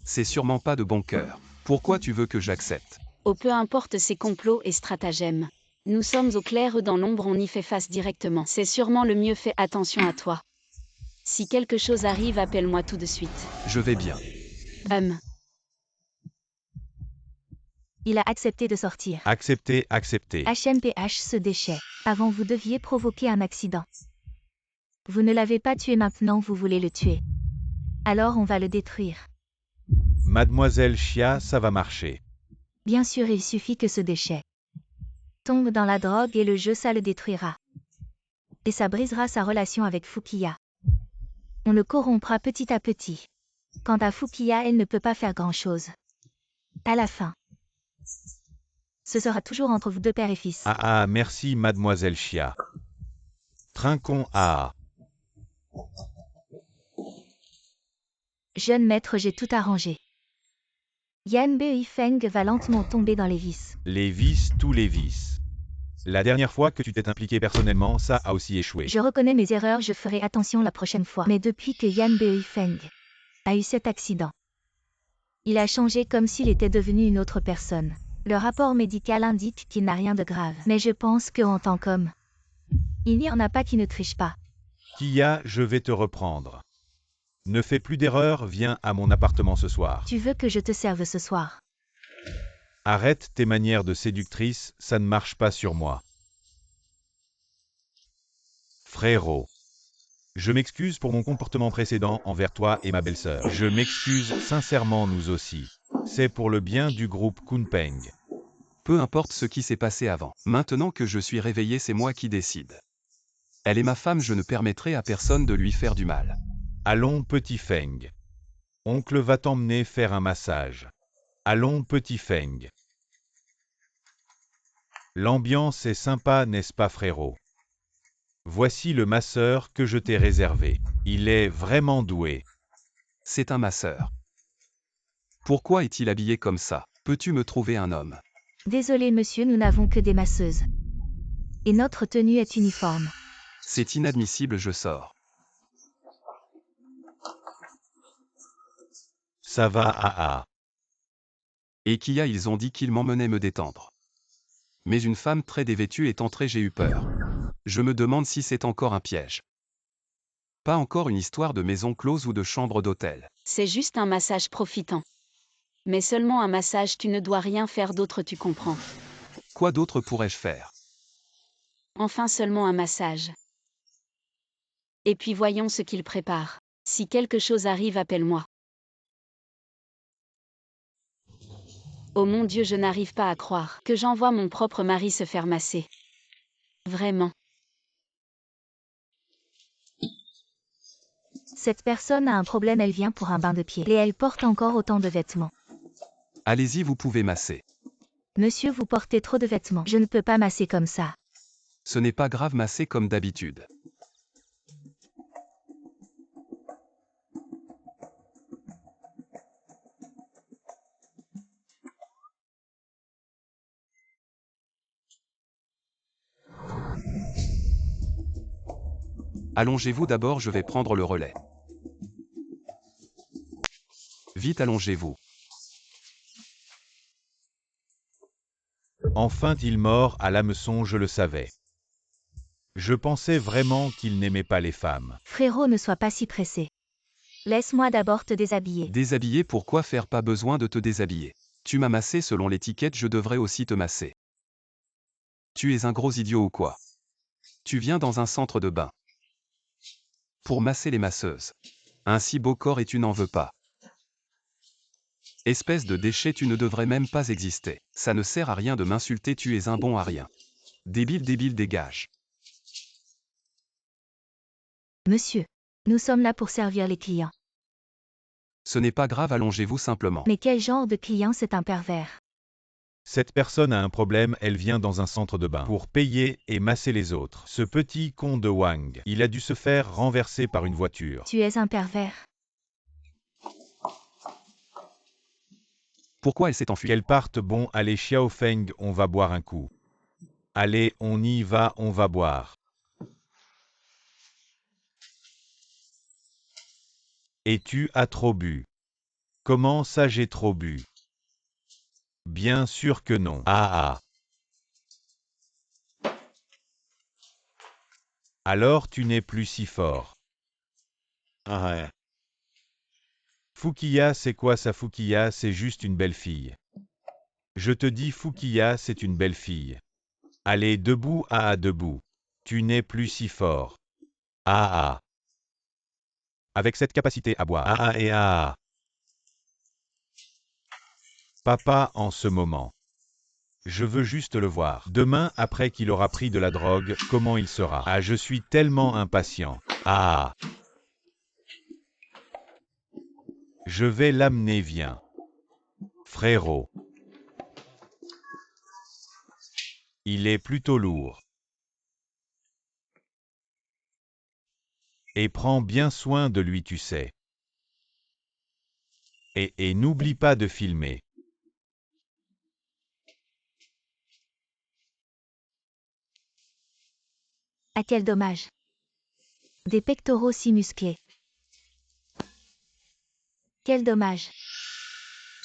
C'est sûrement pas de bon cœur. Pourquoi tu veux que j'accepte? Oh, peu importe ses complots et stratagèmes. Nous sommes au clair, eux dans l'ombre, on y fait face directement. C'est sûrement le mieux, fais attention à toi. Si quelque chose arrive, appelle-moi tout de suite. Je vais bien. Il a accepté de sortir. Acceptez, acceptez. HMPH ce déchet. Avant vous deviez provoquer un accident. Vous ne l'avez pas tué, maintenant vous voulez le tuer. Alors on va le détruire. Mademoiselle Chia, ça va marcher. Bien sûr, il suffit que ce déchet tombe dans la drogue et le jeu, ça le détruira. Et ça brisera sa relation avec Fukiya. On le corrompra petit à petit. Quant à Fukiya, elle ne peut pas faire grand-chose. À la fin, ce sera toujours entre vous deux, père et fils. Ah, merci Mademoiselle Chia. Trinquons à. Jeune maître, j'ai tout arrangé. Yan Beifeng va lentement tomber dans les vices. Les vices, tous les vices. La dernière fois que tu t'es impliqué personnellement, ça a aussi échoué. Je reconnais mes erreurs, je ferai attention la prochaine fois. Mais depuis que Yan Beifeng a eu cet accident, il a changé comme s'il était devenu une autre personne. Le rapport médical indique qu'il n'a rien de grave. Mais je pense qu'en tant qu'homme, il n'y en a pas qui ne triche pas. Kia, je vais te reprendre. Ne fais plus d'erreurs, viens à mon appartement ce soir. Tu veux que je te serve ce soir? Arrête tes manières de séductrice, ça ne marche pas sur moi. Frérot. Je m'excuse pour mon comportement précédent envers toi et ma belle-sœur. Je m'excuse sincèrement, nous aussi. C'est pour le bien du groupe Kunpeng. Peu importe ce qui s'est passé avant. Maintenant que je suis réveillé, c'est moi qui décide. Elle est ma femme, je ne permettrai à personne de lui faire du mal. Allons, petit Feng. Oncle va t'emmener faire un massage. Allons, petit Feng. L'ambiance est sympa, n'est-ce pas, frérot? Voici le masseur que je t'ai réservé. Il est vraiment doué. C'est un masseur. Pourquoi est-il habillé comme ça? Peux-tu me trouver un homme? Désolé monsieur, nous n'avons que des masseuses. Et notre tenue est uniforme. C'est inadmissible, je sors. Ça va, ah. Et Kia, ils ont dit qu'ils m'emmenaient me détendre. Mais une femme très dévêtue est entrée, j'ai eu peur. Je me demande si c'est encore un piège. Pas encore une histoire de maison close ou de chambre d'hôtel. C'est juste un massage profitant. Mais seulement un massage, tu ne dois rien faire d'autre, tu comprends. Quoi d'autre pourrais-je faire? Enfin seulement un massage. Et puis voyons ce qu'il prépare. Si quelque chose arrive, appelle-moi. Oh mon Dieu, je n'arrive pas à croire que j'envoie mon propre mari se faire masser. Vraiment. Cette personne a un problème, elle vient pour un bain de pied. Et elle porte encore autant de vêtements. Allez-y, vous pouvez masser. Monsieur, vous portez trop de vêtements. Je ne peux pas masser comme ça. Ce n'est pas grave, masser comme d'habitude. Allongez-vous d'abord, je vais prendre le relais. Vite, allongez-vous. Enfin il mord à l'hameçon, je le savais. Je pensais vraiment qu'il n'aimait pas les femmes. Frérot, ne sois pas si pressé. Laisse-moi d'abord te déshabiller. Déshabiller, pourquoi faire? Pas besoin de te déshabiller. Tu m'as massé selon l'étiquette, je devrais aussi te masser. Tu es un gros idiot ou quoi? Tu viens dans un centre de bain. Pour masser les masseuses. Un si beau corps et tu n'en veux pas. Espèce de déchet, tu ne devrais même pas exister. Ça ne sert à rien de m'insulter, tu es un bon à rien. Débile, dégage. Monsieur, nous sommes là pour servir les clients. Ce n'est pas grave, allongez-vous simplement. Mais quel genre de client c'est un pervers? Cette personne a un problème, elle vient dans un centre de bain pour payer et masser les autres. Ce petit con de Wang, il a dû se faire renverser par une voiture. Tu es un pervers. Pourquoi elle s'est enfuie? Qu'elle parte, bon, allez Xiaofeng, on va boire un coup. Allez, on y va, on va boire. Et tu as trop bu. Comment ça j'ai trop bu? Bien sûr que non. Ah ah. Alors tu n'es plus si fort. Ah ouais. Fukiya, c'est quoi ça? Fukiya, c'est juste une belle fille. Je te dis Fukiya, c'est une belle fille. Allez, debout, debout. Tu n'es plus si fort. Ah. Avec cette capacité à boire. Ah. Papa, en ce moment. Je veux juste le voir. Demain, après qu'il aura pris de la drogue, comment il sera? Ah, je suis tellement impatient. Ah. Je vais l'amener, viens. Frérot. Il est plutôt lourd. Et prends bien soin de lui, tu sais. Et n'oublie pas de filmer. Ah quel dommage. Des pectoraux si musclés. Quel dommage.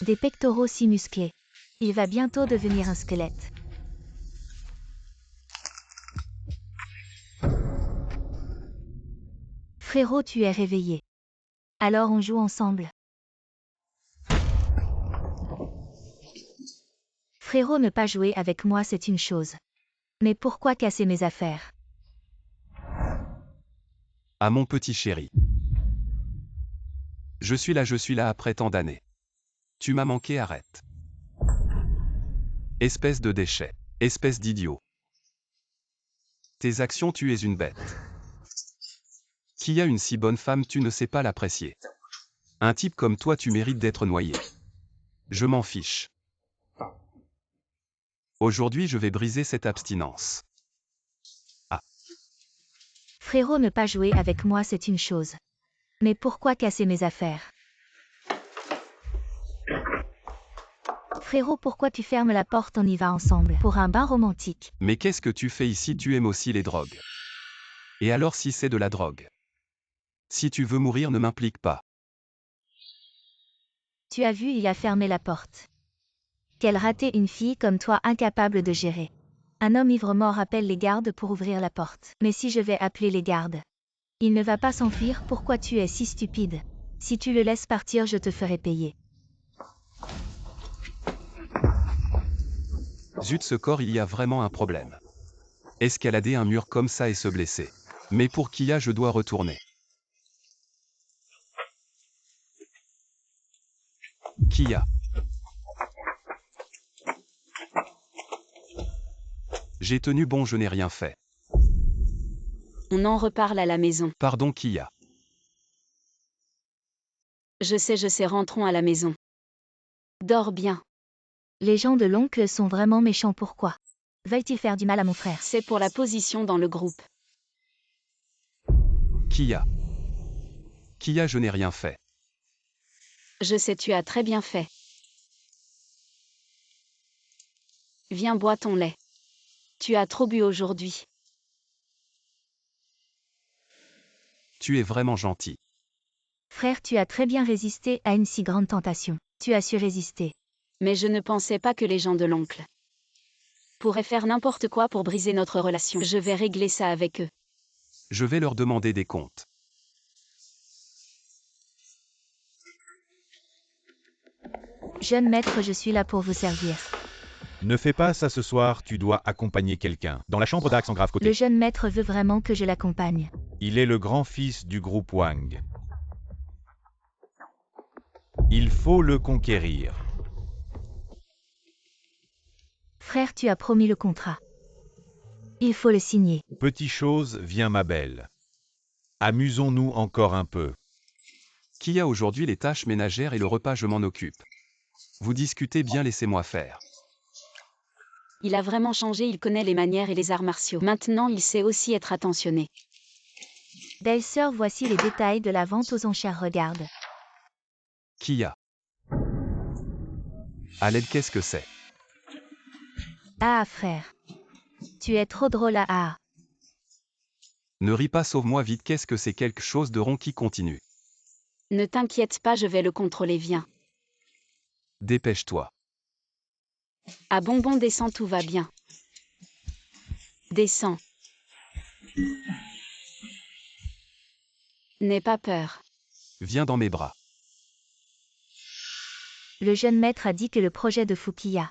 Des pectoraux si musclés. Il va bientôt devenir un squelette. Frérot, tu es réveillé. Alors on joue ensemble. Frérot, ne pas jouer avec moi c'est une chose. Mais pourquoi casser mes affaires? Ah mon petit chéri. Je suis là après tant d'années. Tu m'as manqué, arrête. Espèce de déchet. Espèce d'idiot. Tes actions, tu es une bête. Qui a une si bonne femme, tu ne sais pas l'apprécier. Un type comme toi, tu mérites d'être noyé. Je m'en fiche. Aujourd'hui, je vais briser cette abstinence. Ah. Frérot, ne pas jouer avec moi c'est une chose. Mais pourquoi casser mes affaires? Frérot, pourquoi tu fermes la porte? On y va ensemble pour un bain romantique. Mais qu'est-ce que tu fais ici? Tu aimes aussi les drogues. Et alors si c'est de la drogue? Si tu veux mourir, ne m'implique pas. Tu as vu, il a fermé la porte. Quel raté, une fille comme toi incapable de gérer. Un homme ivre-mort appelle les gardes pour ouvrir la porte. Mais si je vais appeler les gardes? Il ne va pas s'enfuir, pourquoi tu es si stupide? Si tu le laisses partir, je te ferai payer. Zut, ce corps, il y a vraiment un problème. Escalader un mur comme ça et se blesser. Mais pour Kia, je dois retourner. Kia. J'ai tenu bon, je n'ai rien fait. On en reparle à la maison. Pardon, Kia. Je sais, rentrons à la maison. Dors bien. Les gens de l'oncle sont vraiment méchants, pourquoi? Veulent-ils faire du mal à mon frère? C'est pour la position dans le groupe. Kia. Kia, je n'ai rien fait. Je sais, tu as très bien fait. Viens, bois ton lait. Tu as trop bu aujourd'hui. Tu es vraiment gentil. Frère, tu as très bien résisté à une si grande tentation. Tu as su résister. Mais je ne pensais pas que les gens de l'oncle pourraient faire n'importe quoi pour briser notre relation. Je vais régler ça avec eux. Je vais leur demander des comptes. Jeune maître, je suis là pour vous servir. Ne fais pas ça ce soir, tu dois accompagner quelqu'un. Dans la chambre d'Axe en grave côté. Le jeune maître veut vraiment que je l'accompagne. Il est le grand-fils du groupe Wang. Il faut le conquérir. Frère, tu as promis le contrat. Il faut le signer. Petite chose, viens ma belle. Amusons-nous encore un peu. Qui a aujourd'hui les tâches ménagères et le repas, je m'en occupe. Vous discutez bien, laissez-moi faire. Il a vraiment changé, il connaît les manières et les arts martiaux. Maintenant, il sait aussi être attentionné. Belle-sœur, voici les détails de la vente aux enchères, regarde. Qui a À l'aide, qu'est-ce que c'est? Ah frère. Tu es trop drôle ah. Ne ris pas, sauve-moi vite, qu'est-ce que c'est? Quelque chose de rond qui continue. Ne t'inquiète pas, je vais le contrôler, viens. Dépêche-toi. Ah bonbon, descends, tout va bien. Descends. N'aie pas peur. Viens dans mes bras. Le jeune maître a dit que le projet de Fukiya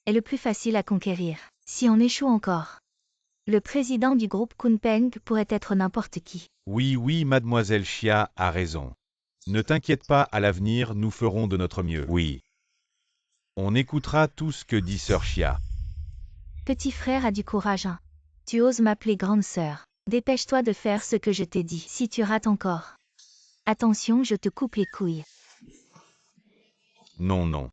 est le plus facile à conquérir. Si on échoue encore, le président du groupe Kunpeng pourrait être n'importe qui. Oui, mademoiselle Xia a raison. Ne t'inquiète pas, à l'avenir, nous ferons de notre mieux. Oui. On écoutera tout ce que dit sœur Xia. Petit frère a du courage, hein. Tu oses m'appeler grande sœur. Dépêche-toi de faire ce que je t'ai dit. Si tu rates encore, attention, je te coupe les couilles. Non.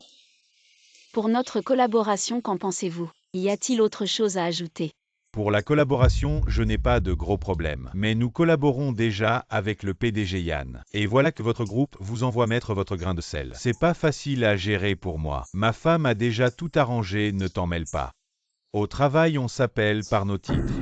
Pour notre collaboration, qu'en pensez-vous? Y a-t-il autre chose à ajouter? Pour la collaboration, je n'ai pas de gros problèmes. Mais nous collaborons déjà avec le PDG Yan. Et voilà que votre groupe vous envoie mettre votre grain de sel. C'est pas facile à gérer pour moi. Ma femme a déjà tout arrangé, ne t'en mêle pas. Au travail, on s'appelle par nos titres.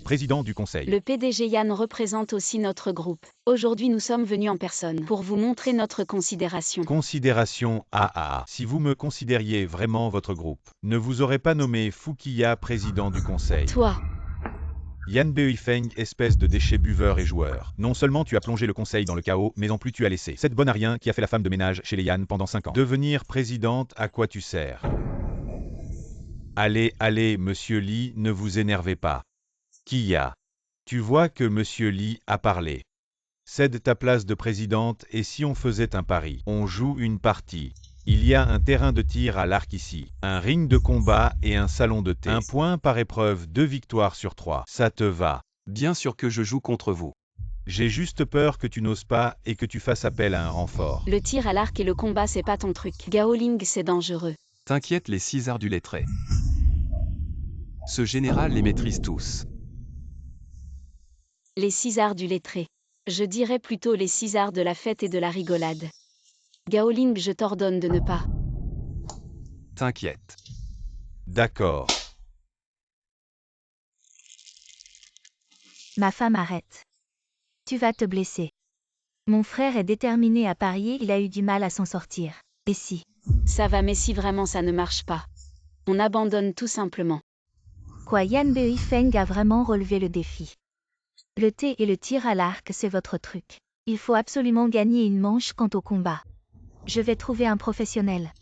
Président du conseil. Le PDG Yan représente aussi notre groupe. Aujourd'hui, nous sommes venus en personne pour vous montrer notre considération. Considération AAA. Si vous me considériez vraiment votre groupe, ne vous aurait pas nommé Fukiya président du conseil. Toi, Yan Beifeng, espèce de déchet buveur et joueur. Non seulement tu as plongé le conseil dans le chaos, mais en plus tu as laissé cette bonne à rien qui a fait la femme de ménage chez les Yan pendant 5 ans. Devenir présidente, à quoi tu sers? Allez, monsieur Li, ne vous énervez pas. Qui a? Tu vois que monsieur Li a parlé. Cède ta place de présidente et si on faisait un pari, on joue une partie. Il y a un terrain de tir à l'arc ici, un ring de combat et un salon de thé. 1 point par épreuve, 2 victoires sur 3. Ça te va? Bien sûr que je joue contre vous. J'ai juste peur que tu n'oses pas et que tu fasses appel à un renfort. le tir à l'arc et le combat, c'est pas ton truc. Gaoling, c'est dangereux. T'inquiète, les 6 arts du lettré. Ce général les maîtrise tous. Les 6 arts du lettré. Je dirais plutôt les 6 arts de la fête et de la rigolade. Gaoling, je t'ordonne de ne pas. T'inquiète. D'accord. Ma femme, arrête. Tu vas te blesser. Mon frère est déterminé à parier, il a eu du mal à s'en sortir. Et si? Ça va, mais si vraiment ça ne marche pas, on abandonne tout simplement. Quoi, Yan Beifeng a vraiment relevé le défi. Le thé et le tir à l'arc, c'est votre truc. Il faut absolument gagner une manche quant au combat. Je vais trouver un professionnel.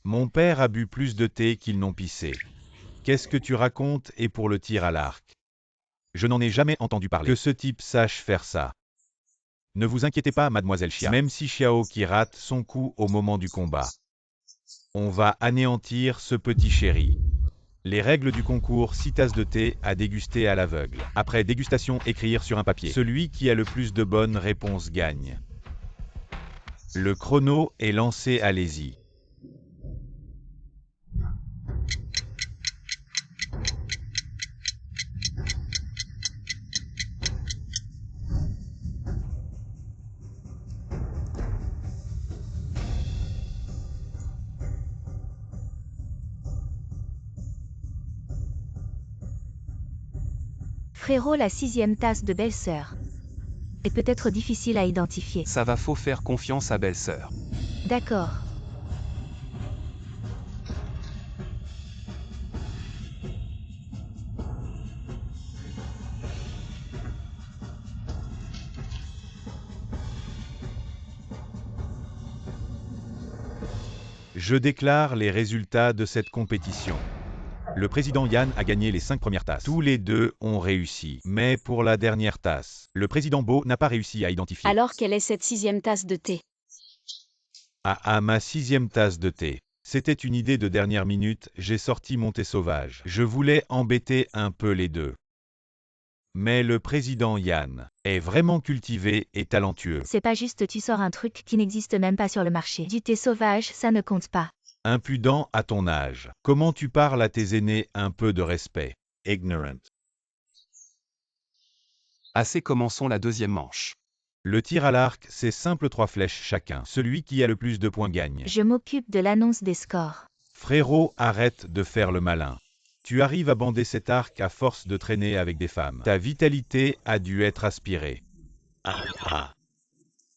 Mon père a bu plus de thé qu'ils n'ont pissé. Qu'est-ce que tu racontes? Et pour le tir à l'arc? Je n'en ai jamais entendu parler. Que ce type sache faire ça. Ne vous inquiétez pas, mademoiselle Xia. Même si Xiao qui rate son coup au moment du combat, on va anéantir ce petit chéri. Les règles du concours, 6 tasses de thé à déguster à l'aveugle. Après dégustation, écrire sur un papier. Celui qui a le plus de bonnes réponses gagne. Le chrono est lancé, allez-y. Frérot, la 6e tasse de belle-sœur est peut-être difficile à identifier. Ça va, faut faire confiance à belle-sœur. D'accord. Je déclare les résultats de cette compétition. Le président Yann a gagné les 5 premières tasses. Tous les deux ont réussi. Mais pour la dernière tasse, le président Beau n'a pas réussi à identifier. Alors quelle est cette 6e tasse de thé? Ma 6e tasse de thé. C'était une idée de dernière minute, j'ai sorti mon thé sauvage. Je voulais embêter un peu les deux. Mais le président Yann est vraiment cultivé et talentueux. C'est pas juste tu sors un truc qui n'existe même pas sur le marché. Du thé sauvage, ça ne compte pas. Impudent à ton âge. Comment tu parles à tes aînés? Un peu de respect. Ignorant. Assez, commençons la deuxième manche. Le tir à l'arc, c'est simple, 3 flèches chacun. Celui qui a le plus de points gagne. Je m'occupe de l'annonce des scores. Frérot, arrête de faire le malin. Tu arrives à bander cet arc à force de traîner avec des femmes. Ta vitalité a dû être aspirée.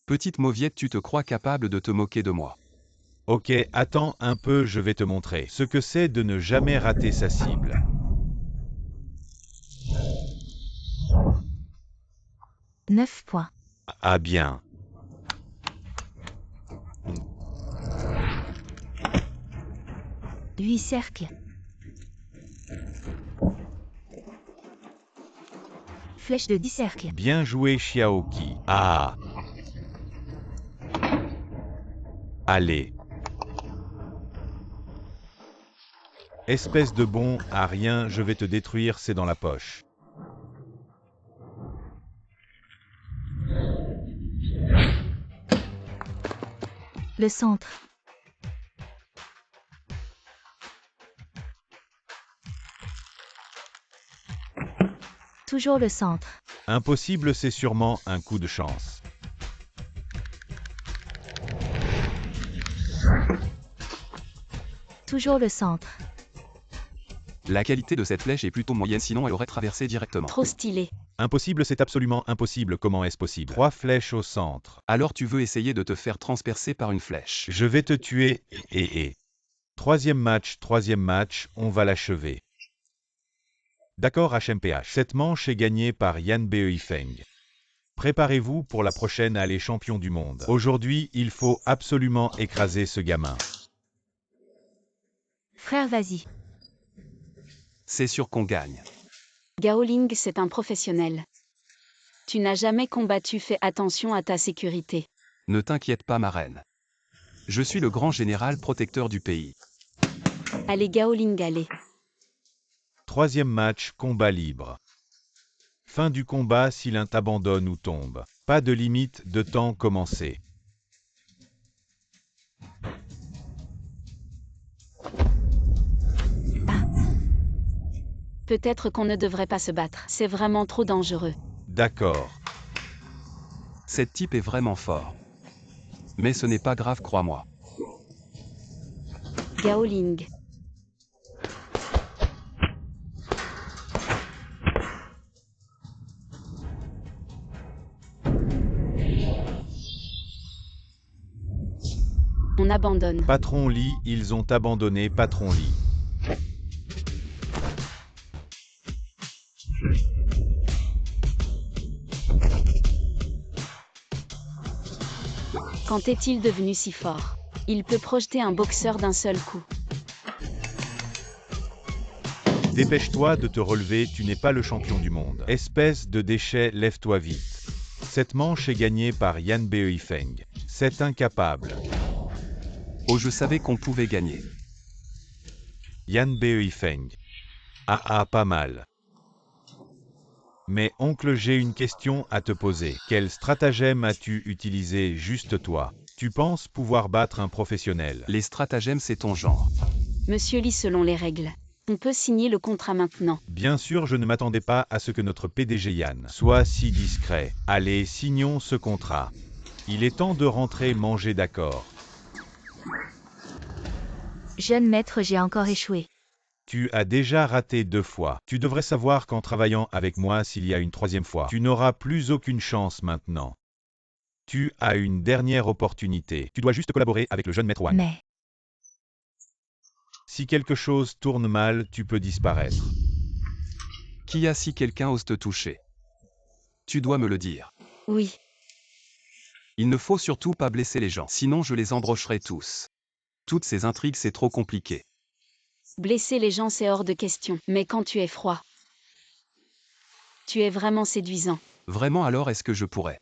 Petite mauviette, tu te crois capable de te moquer de moi? Ok, attends un peu, je vais te montrer ce que c'est de ne jamais rater sa cible. « 9 points. Ah bien. « 8 cercles. Flèche de 10 cercles. Bien joué, Xiaoqi. Ah. Allez. Espèce de bon à rien, je vais te détruire, c'est dans la poche. Le centre. Toujours le centre. Impossible, c'est sûrement un coup de chance. Toujours le centre. La qualité de cette flèche est plutôt moyenne, sinon elle aurait traversé directement. Trop stylé. Impossible, c'est absolument impossible. Comment est-ce possible? 3 flèches au centre. Alors tu veux essayer de te faire transpercer par une flèche. Je vais te tuer, Troisième match, on va l'achever. D'accord, HMPH. Cette manche est gagnée par Yan Beifeng. Préparez-vous pour la prochaine allée champion du monde. Aujourd'hui, il faut absolument écraser ce gamin. Frère, vas-y. C'est sûr qu'on gagne. Gao Ling, c'est un professionnel. Tu n'as jamais combattu, fais attention à ta sécurité. Ne t'inquiète pas, ma reine. Je suis le grand général protecteur du pays. Allez Gao Ling, allez. Troisième match, combat libre. Fin du combat si l'un t'abandonne ou tombe. Pas de limite de temps commencé. Peut-être qu'on ne devrait pas se battre. C'est vraiment trop dangereux. D'accord. Cet type est vraiment fort. Mais ce n'est pas grave, crois-moi. Gao Ling. On abandonne. Patron Lee, ils ont abandonné Patron Lee. Quand est-il devenu si fort? Il peut projeter un boxeur d'un seul coup. Dépêche-toi de te relever, tu n'es pas le champion du monde. Espèce de déchet, lève-toi vite. Cette manche est gagnée par Yan Beifeng. C'est incapable. Oh, je savais qu'on pouvait gagner. Yan Beifeng. Pas mal. Mais oncle, j'ai une question à te poser. Quel stratagème as-tu utilisé juste toi? Tu penses pouvoir battre un professionnel? Les stratagèmes, c'est ton genre. Monsieur Lee, selon les règles, on peut signer le contrat maintenant. Bien sûr, je ne m'attendais pas à ce que notre PDG Yann soit si discret. Allez, signons ce contrat. Il est temps de rentrer manger, d'accord? Jeune maître, j'ai encore échoué. Tu as déjà raté 2 fois. Tu devrais savoir qu'en travaillant avec moi, s'il y a une 3e fois, tu n'auras plus aucune chance maintenant. Tu as une dernière opportunité. Tu dois juste collaborer avec le jeune maître Wang. Mais Si quelque chose tourne mal, tu peux disparaître. Qui a si quelqu'un ose te toucher? Tu dois me le dire. Oui. Il ne faut surtout pas blesser les gens, sinon je les embrocherai tous. Toutes ces intrigues, c'est trop compliqué. Blesser les gens c'est hors de question, mais quand tu es froid, tu es vraiment séduisant. Vraiment alors est-ce que je pourrais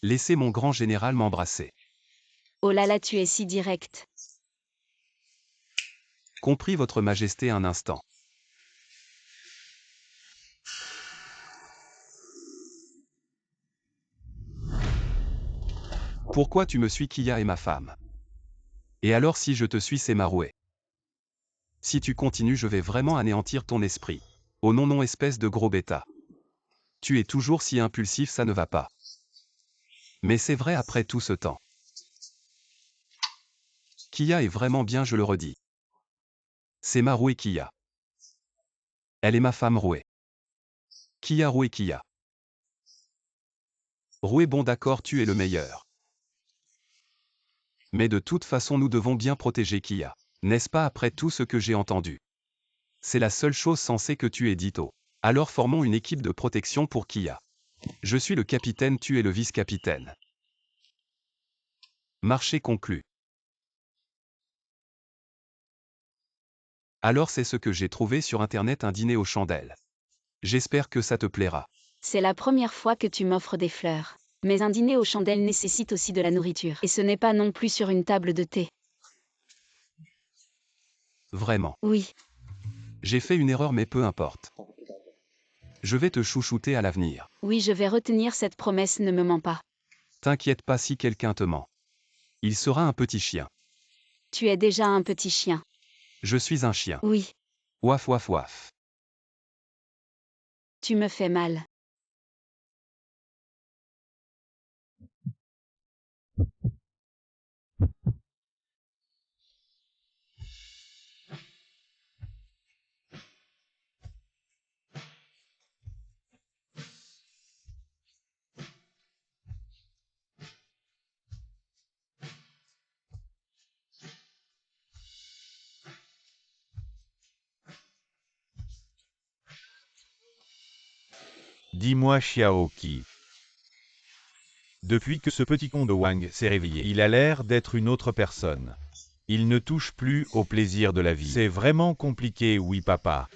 laisser mon grand général m'embrasser? Oh là là tu es si direct. Compris votre majesté un instant. Pourquoi tu me suis Kiya et ma femme? Et alors si je te suis c'est Maroué. Si tu continues je vais vraiment anéantir ton esprit. Oh non non espèce de gros bêta. Tu es toujours si impulsif ça ne va pas. Mais c'est vrai après tout ce temps. Kiya est vraiment bien je le redis. C'est ma Roué Kiya. Elle est ma femme Roué. Kiya Roué Kiya. Roué bon d'accord tu es le meilleur. Mais de toute façon nous devons bien protéger Kiya. N'est-ce pas après tout ce que j'ai entendu? C'est la seule chose sensée que tu aies dit oh. Alors formons une équipe de protection pour Kiya. Je suis le capitaine tu es le vice-capitaine. Marché conclu. Alors c'est ce que j'ai trouvé sur internet un dîner aux chandelles. J'espère que ça te plaira. C'est la première fois que tu m'offres des fleurs. Mais un dîner aux chandelles nécessite aussi de la nourriture. Et ce n'est pas non plus sur une table de thé. Vraiment. Oui, J'ai fait une erreur mais peu importe. Je vais te chouchouter à l'avenir. oui je vais retenir cette promesse ne me mens pas. T'inquiète pas si quelqu'un te ment. Il sera un petit chien. Tu es déjà un petit chien. Je suis un chien. Oui, Ouaf ouaf ouaf. tu me fais mal. Dis-moi Xiaoqi. Depuis que ce petit con de Wang s'est réveillé, il a l'air d'être une autre personne. Il ne touche plus au plaisir de la vie. C'est vraiment compliqué, oui papa.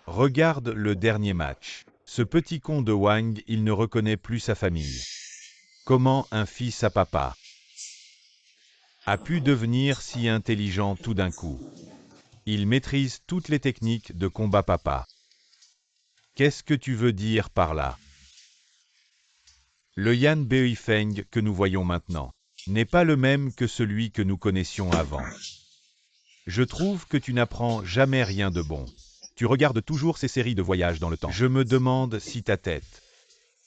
Regarde le dernier match. Ce petit con de Wang, il ne reconnaît plus sa famille. Comment un fils à papa a pu devenir si intelligent tout d'un coup? Il maîtrise toutes les techniques de combat papa. Qu'est-ce que tu veux dire par là? Le Yan Beifeng que nous voyons maintenant n'est pas le même que celui que nous connaissions avant. Je trouve que tu n'apprends jamais rien de bon. Tu regardes toujours ces séries de voyages dans le temps. Je me demande si ta tête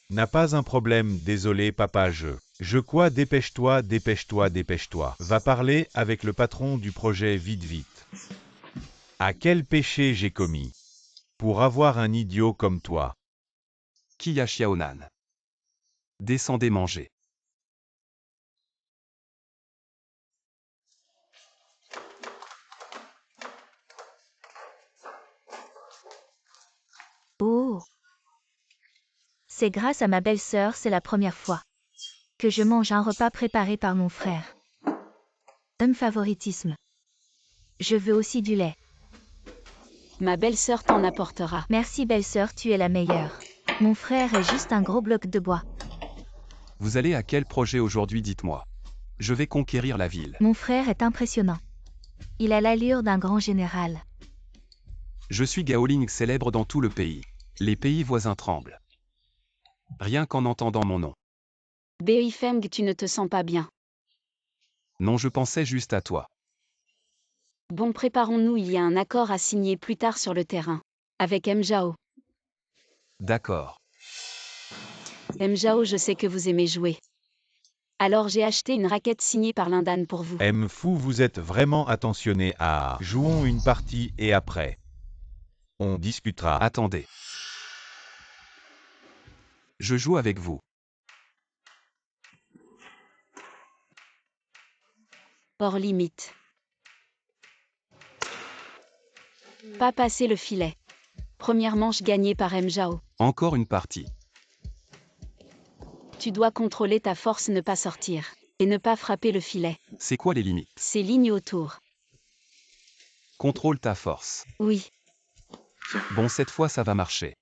n'a pas un problème. Désolé papa, je quoi, dépêche-toi, dépêche-toi, dépêche-toi. Va parler avec le patron du projet vite vite. À quel péché j'ai commis pour avoir un idiot comme toi? Kiya Xiaonan. Descendez manger. Oh. C'est grâce à ma belle-sœur, c'est la première fois que je mange un repas préparé par mon frère. Favoritisme. Je veux aussi du lait. Ma belle-sœur t'en apportera. Merci belle-sœur, tu es la meilleure. Mon frère est juste un gros bloc de bois. Vous allez à quel projet aujourd'hui dites-moi. Je vais conquérir la ville. Mon frère est impressionnant. Il a l'allure d'un grand général. Je suis Gaoling célèbre dans tout le pays. Les pays voisins tremblent. Rien qu'en entendant mon nom. Beifeng tu ne te sens pas bien. Non je pensais juste à toi. Bon préparons-nous il y a un accord à signer plus tard sur le terrain. Avec Mjao. D'accord. Mjao je sais que vous aimez jouer. Alors j'ai acheté une raquette signée par Lindan pour vous. Fou, vous êtes vraiment attentionné à... Jouons une partie et après, on discutera. Attendez. Je joue avec vous. Hors limite. Pas passer le filet. Première manche gagnée par Mjao. Encore une partie. Tu dois contrôler ta force, ne pas sortir. Et ne pas frapper le filet. C'est quoi les limites? Ces lignes autour. Contrôle ta force. Oui. Bon, cette fois ça va marcher.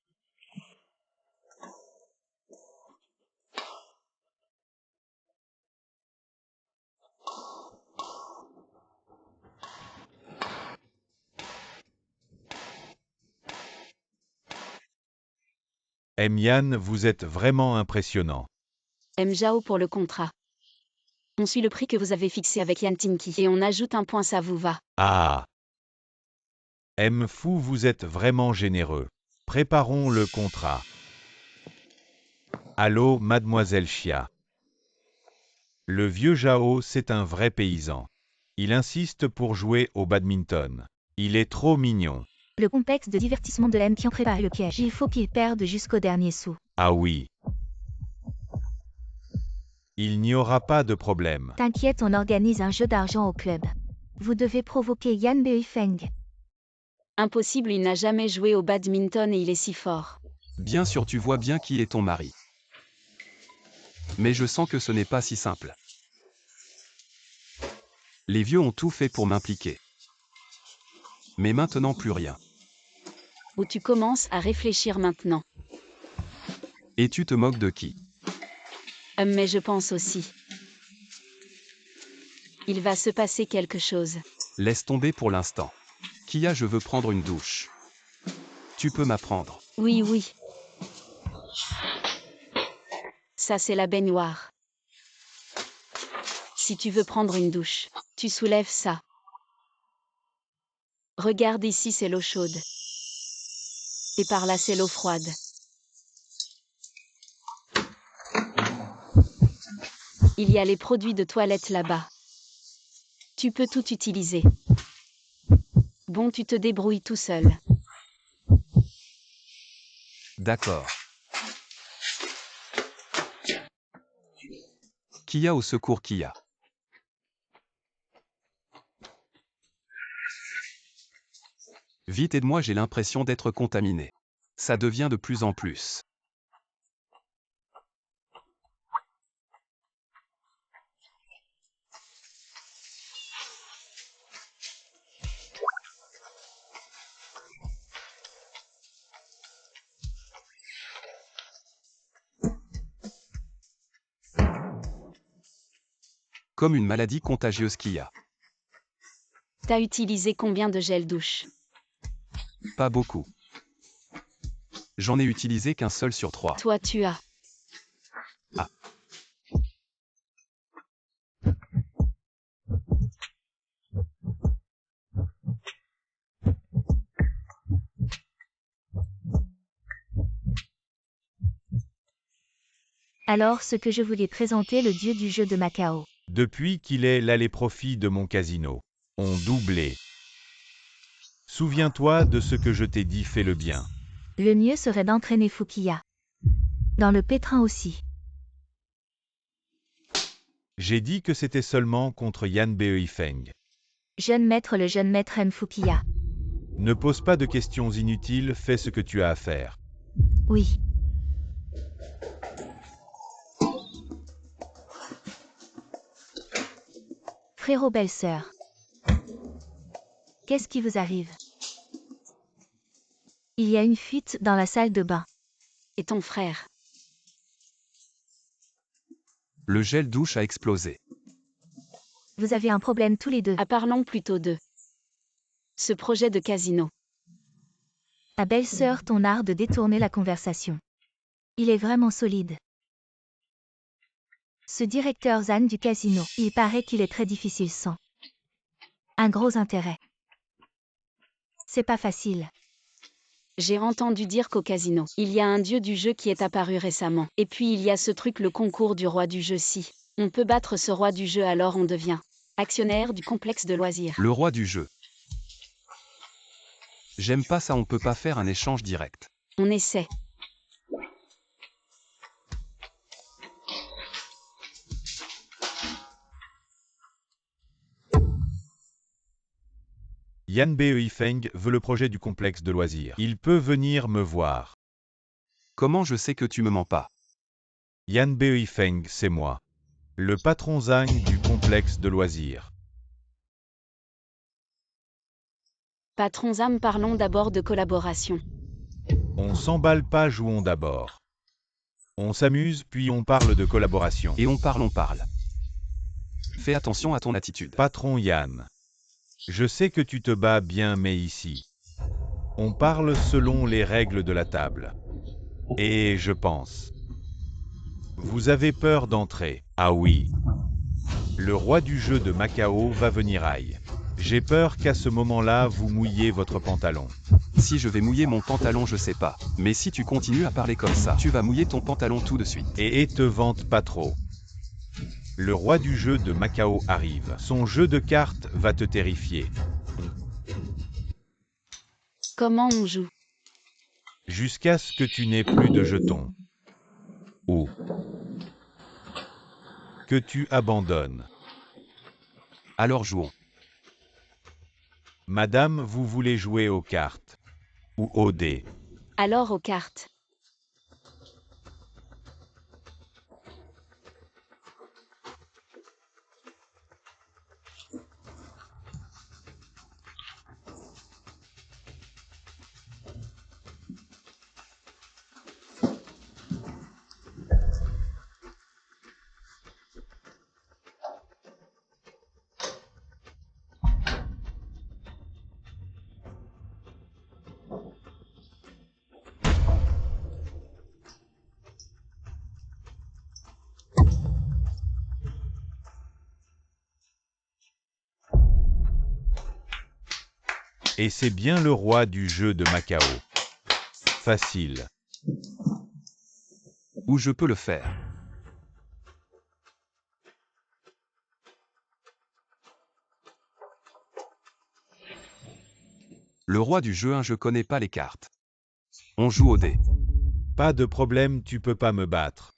Yan, vous êtes vraiment impressionnant. Mjao pour le contrat. On suit le prix que vous avez fixé avec Yan Tinky. Et on ajoute un point, ça vous va. Ah. Fu, vous êtes vraiment généreux. Préparons le contrat. Allô, mademoiselle Chia. Le vieux Zhao, c'est un vrai paysan. Il insiste pour jouer au badminton. Il est trop mignon. Le complexe de divertissement de M qui en prépare le piège. Il faut qu'il perde jusqu'au dernier sou. Ah oui. Il n'y aura pas de problème. T'inquiète, on organise un jeu d'argent au club. Vous devez provoquer Yan Beifeng. Impossible, il n'a jamais joué au badminton et il est si fort. Bien sûr, tu vois bien qui est ton mari. Mais je sens que ce n'est pas si simple. Les vieux ont tout fait pour m'impliquer. Mais maintenant plus rien. Où tu commences à réfléchir maintenant. Et tu te moques de qui? Mais je pense aussi. Il va se passer quelque chose. Laisse tomber pour l'instant. Kia, je veux prendre une douche. Tu peux m'apprendre. Oui, oui. Ça, c'est la baignoire. Si tu veux prendre une douche, tu soulèves ça. Regarde ici, c'est l'eau chaude. Et par là, c'est l'eau froide. Il y a les produits de toilette là-bas. Tu peux tout utiliser. Bon, tu te débrouilles tout seul. D'accord. Kia, au secours, Kia. Vite, aide-moi, j'ai l'impression d'être contaminé. Ça devient de plus en plus. Comme une maladie contagieuse, Kia. T'as utilisé combien de gel douche? Pas beaucoup. J'en ai utilisé qu'un seul sur 3. Toi, tu as. Ah. Alors ce que je voulais présenter, le dieu du jeu de Macao. Depuis qu'il est là, les profits de mon casino ont doublé. Souviens-toi de ce que je t'ai dit, fais le bien. Le mieux serait d'entraîner Fukiya. Dans le pétrin aussi. J'ai dit que c'était seulement contre Yan Beifeng. Jeune maître, le jeune maître aime Fukiya. Ne pose pas de questions inutiles, fais ce que tu as à faire. Oui. Frérot, belle-sœur. Qu'est-ce qui vous arrive? Il y a une fuite dans la salle de bain. Et ton frère? Le gel douche a explosé. Vous avez un problème tous les deux. Parlons plutôt de ce projet de casino. Ta belle-sœur, ton art de détourner la conversation. Il est vraiment solide. Ce directeur Zan du casino, il paraît qu'il est très difficile sans un gros intérêt. C'est pas facile. J'ai entendu dire qu'au casino, il y a un dieu du jeu qui est apparu récemment. Et puis il y a ce truc, le concours du roi du jeu. Si on peut battre ce roi du jeu, alors on devient actionnaire du complexe de loisirs. Le roi du jeu. J'aime pas ça, on peut pas faire un échange direct. On essaie. Yan Beifeng veut le projet du complexe de loisirs. Il peut venir me voir. Comment je sais que tu me mens pas? Yan Beifeng, c'est moi. Le patron Zhang du complexe de loisirs. Patron Zam, parlons d'abord de collaboration. On s'emballe pas, jouons d'abord. On s'amuse, puis on parle de collaboration. Et on parle. Fais attention à ton attitude. Patron Yann. Je sais que tu te bats bien, mais ici, on parle selon les règles de la table. Et je pense. Vous avez peur d'entrer. Ah oui. Le roi du jeu de Macao va venir aïe. J'ai peur qu'à ce moment-là, vous mouilliez votre pantalon. Si je vais mouiller mon pantalon, je sais pas. Mais si tu continues à parler comme ça, tu vas mouiller ton pantalon tout de suite. Et te vante pas trop. Le roi du jeu de Macao arrive. Son jeu de cartes va te terrifier. Comment on joue? Jusqu'à ce que tu n'aies plus de jetons. Ou que tu abandonnes. Alors jouons. Madame, vous voulez jouer aux cartes? Ou aux dés? Alors aux cartes. Et c'est bien le roi du jeu de Macao. Facile. Ou je peux le faire. Le roi du jeu, je connais pas les cartes. On joue au dé. Pas de problème, tu peux pas me battre.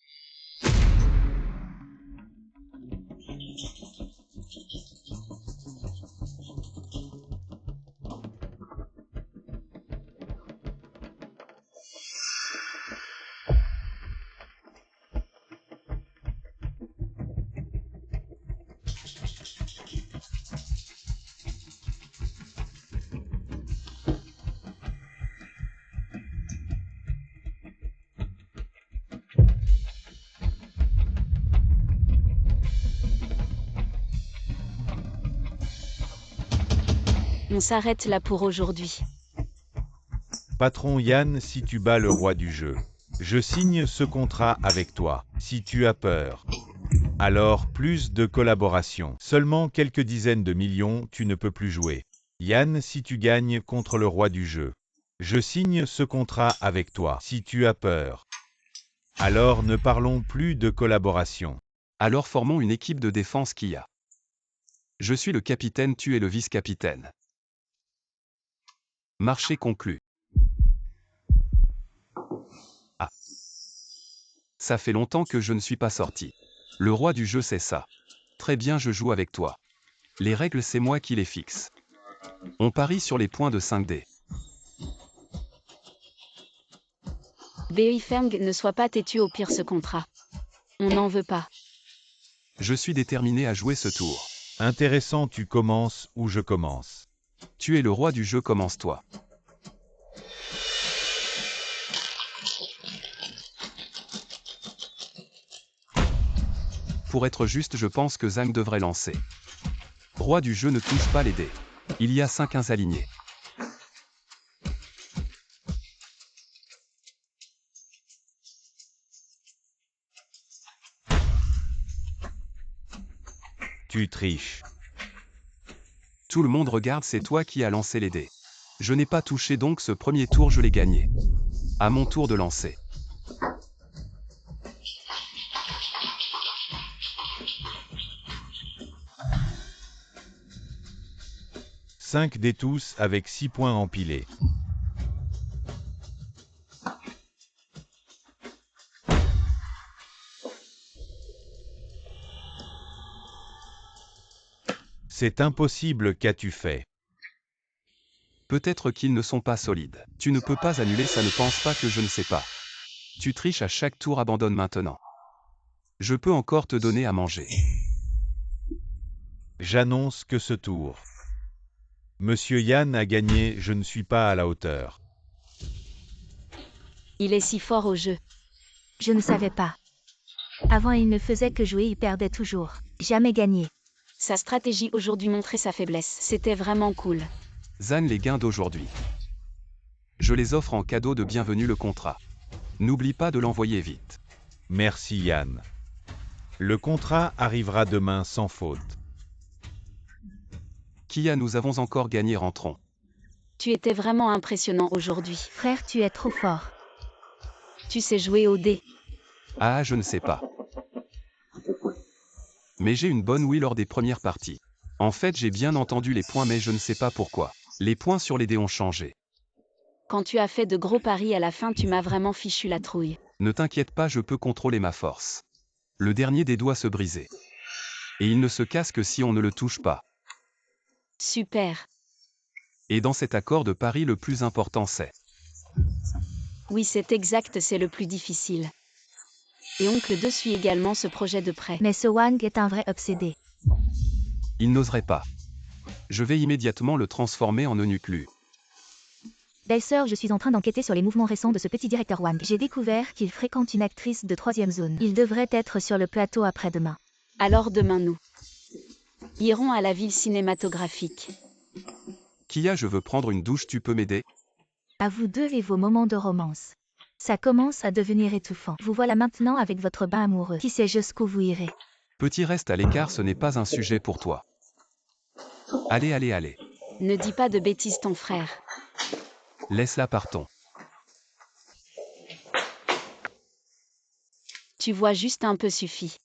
On s'arrête là pour aujourd'hui. Patron Yann, si tu bats le roi du jeu, je signe ce contrat avec toi. Si tu as peur, alors plus de collaboration. Seulement quelques dizaines de millions, tu ne peux plus jouer. Yann, si tu gagnes contre le roi du jeu, je signe ce contrat avec toi. Si tu as peur, alors ne parlons plus de collaboration. Alors formons une équipe de défense qui a. Je suis le capitaine, tu es le vice-capitaine. Marché conclu. Ah. Ça fait longtemps que je ne suis pas sorti. Le roi du jeu, c'est ça. Très bien, je joue avec toi. Les règles, c'est moi qui les fixe. On parie sur les points de 5D. Beifeng, ne sois pas têtu, au pire ce contrat. On n'en veut pas. Je suis déterminé à jouer ce tour. Intéressant, tu commences ou je commence? Tu es le roi du jeu, commence-toi. Pour être juste, je pense que Zhang devrait lancer. Roi du jeu ne touche pas les dés. Il y a 5 ins alignés. Tu triches. Tout le monde regarde, c'est toi qui as lancé les dés. Je n'ai pas touché, donc ce premier tour je l'ai gagné. À mon tour de lancer. Cinq dés tous avec 6 points empilés. C'est impossible, qu'as-tu fait? Peut-être qu'ils ne sont pas solides. Tu ne peux pas annuler ça, ne pense pas que je ne sais pas. Tu triches à chaque tour, abandonne maintenant. Je peux encore te donner à manger. J'annonce que ce tour Monsieur Yan a gagné, je ne suis pas à la hauteur. Il est si fort au jeu. Je ne savais pas. Avant, il ne faisait que jouer, il perdait toujours. Jamais gagné. Sa stratégie aujourd'hui montrait sa faiblesse. C'était vraiment cool. Zan les gains d'aujourd'hui. Je les offre en cadeau de bienvenue le contrat. N'oublie pas de l'envoyer vite. Merci Yan. Le contrat arrivera demain sans faute. Kia, nous avons encore gagné, rentrons. Tu étais vraiment impressionnant aujourd'hui. Frère, tu es trop fort. Tu sais jouer au dé. Ah, je ne sais pas. Mais j'ai une bonne ouïe lors des premières parties. En fait, j'ai bien entendu les points, mais je ne sais pas pourquoi. Les points sur les dés ont changé. Quand tu as fait de gros paris à la fin, tu m'as vraiment fichu la trouille. Ne t'inquiète pas, je peux contrôler ma force. Le dernier des doigts se briser. Et il ne se casse que si on ne le touche pas. Super. Et dans cet accord de pari, le plus important c'est... Oui, c'est exact, c'est le plus difficile. Et Oncle 2 suit également ce projet de près. Mais ce Wang est un vrai obsédé. Il n'oserait pas. Je vais immédiatement le transformer en eunuque. Belle-sœur, je suis en train d'enquêter sur les mouvements récents de ce petit directeur Wang. J'ai découvert qu'il fréquente une actrice de 3e zone. Il devrait être sur le plateau après-demain. Alors demain nous irons à la ville cinématographique. Kia, je veux prendre une douche, tu peux m'aider? À vous deux et vos moments de romance. Ça commence à devenir étouffant. Vous voilà maintenant avec votre bain amoureux. Qui sait jusqu'où vous irez? Petit, reste à l'écart, ce n'est pas un sujet pour toi. Allez, allez, allez. Ne dis pas de bêtises ton frère. Laisse-la, partons. Tu vois, juste un peu suffit.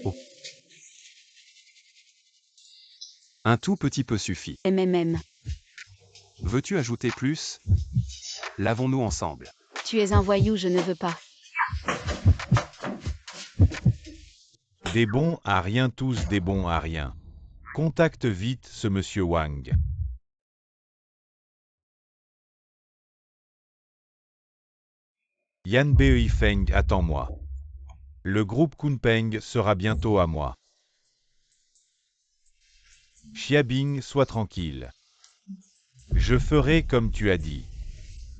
Oh. Un tout petit peu suffit. MMM. Veux-tu ajouter plus? Lavons-nous ensemble. Tu es un voyou, je ne veux pas. Des bons à rien, tous des bons à rien. Contacte vite ce monsieur Wang. Yan Beifeng, attends-moi. Le groupe Kunpeng sera bientôt à moi. Xiabing, sois tranquille. Je ferai comme tu as dit.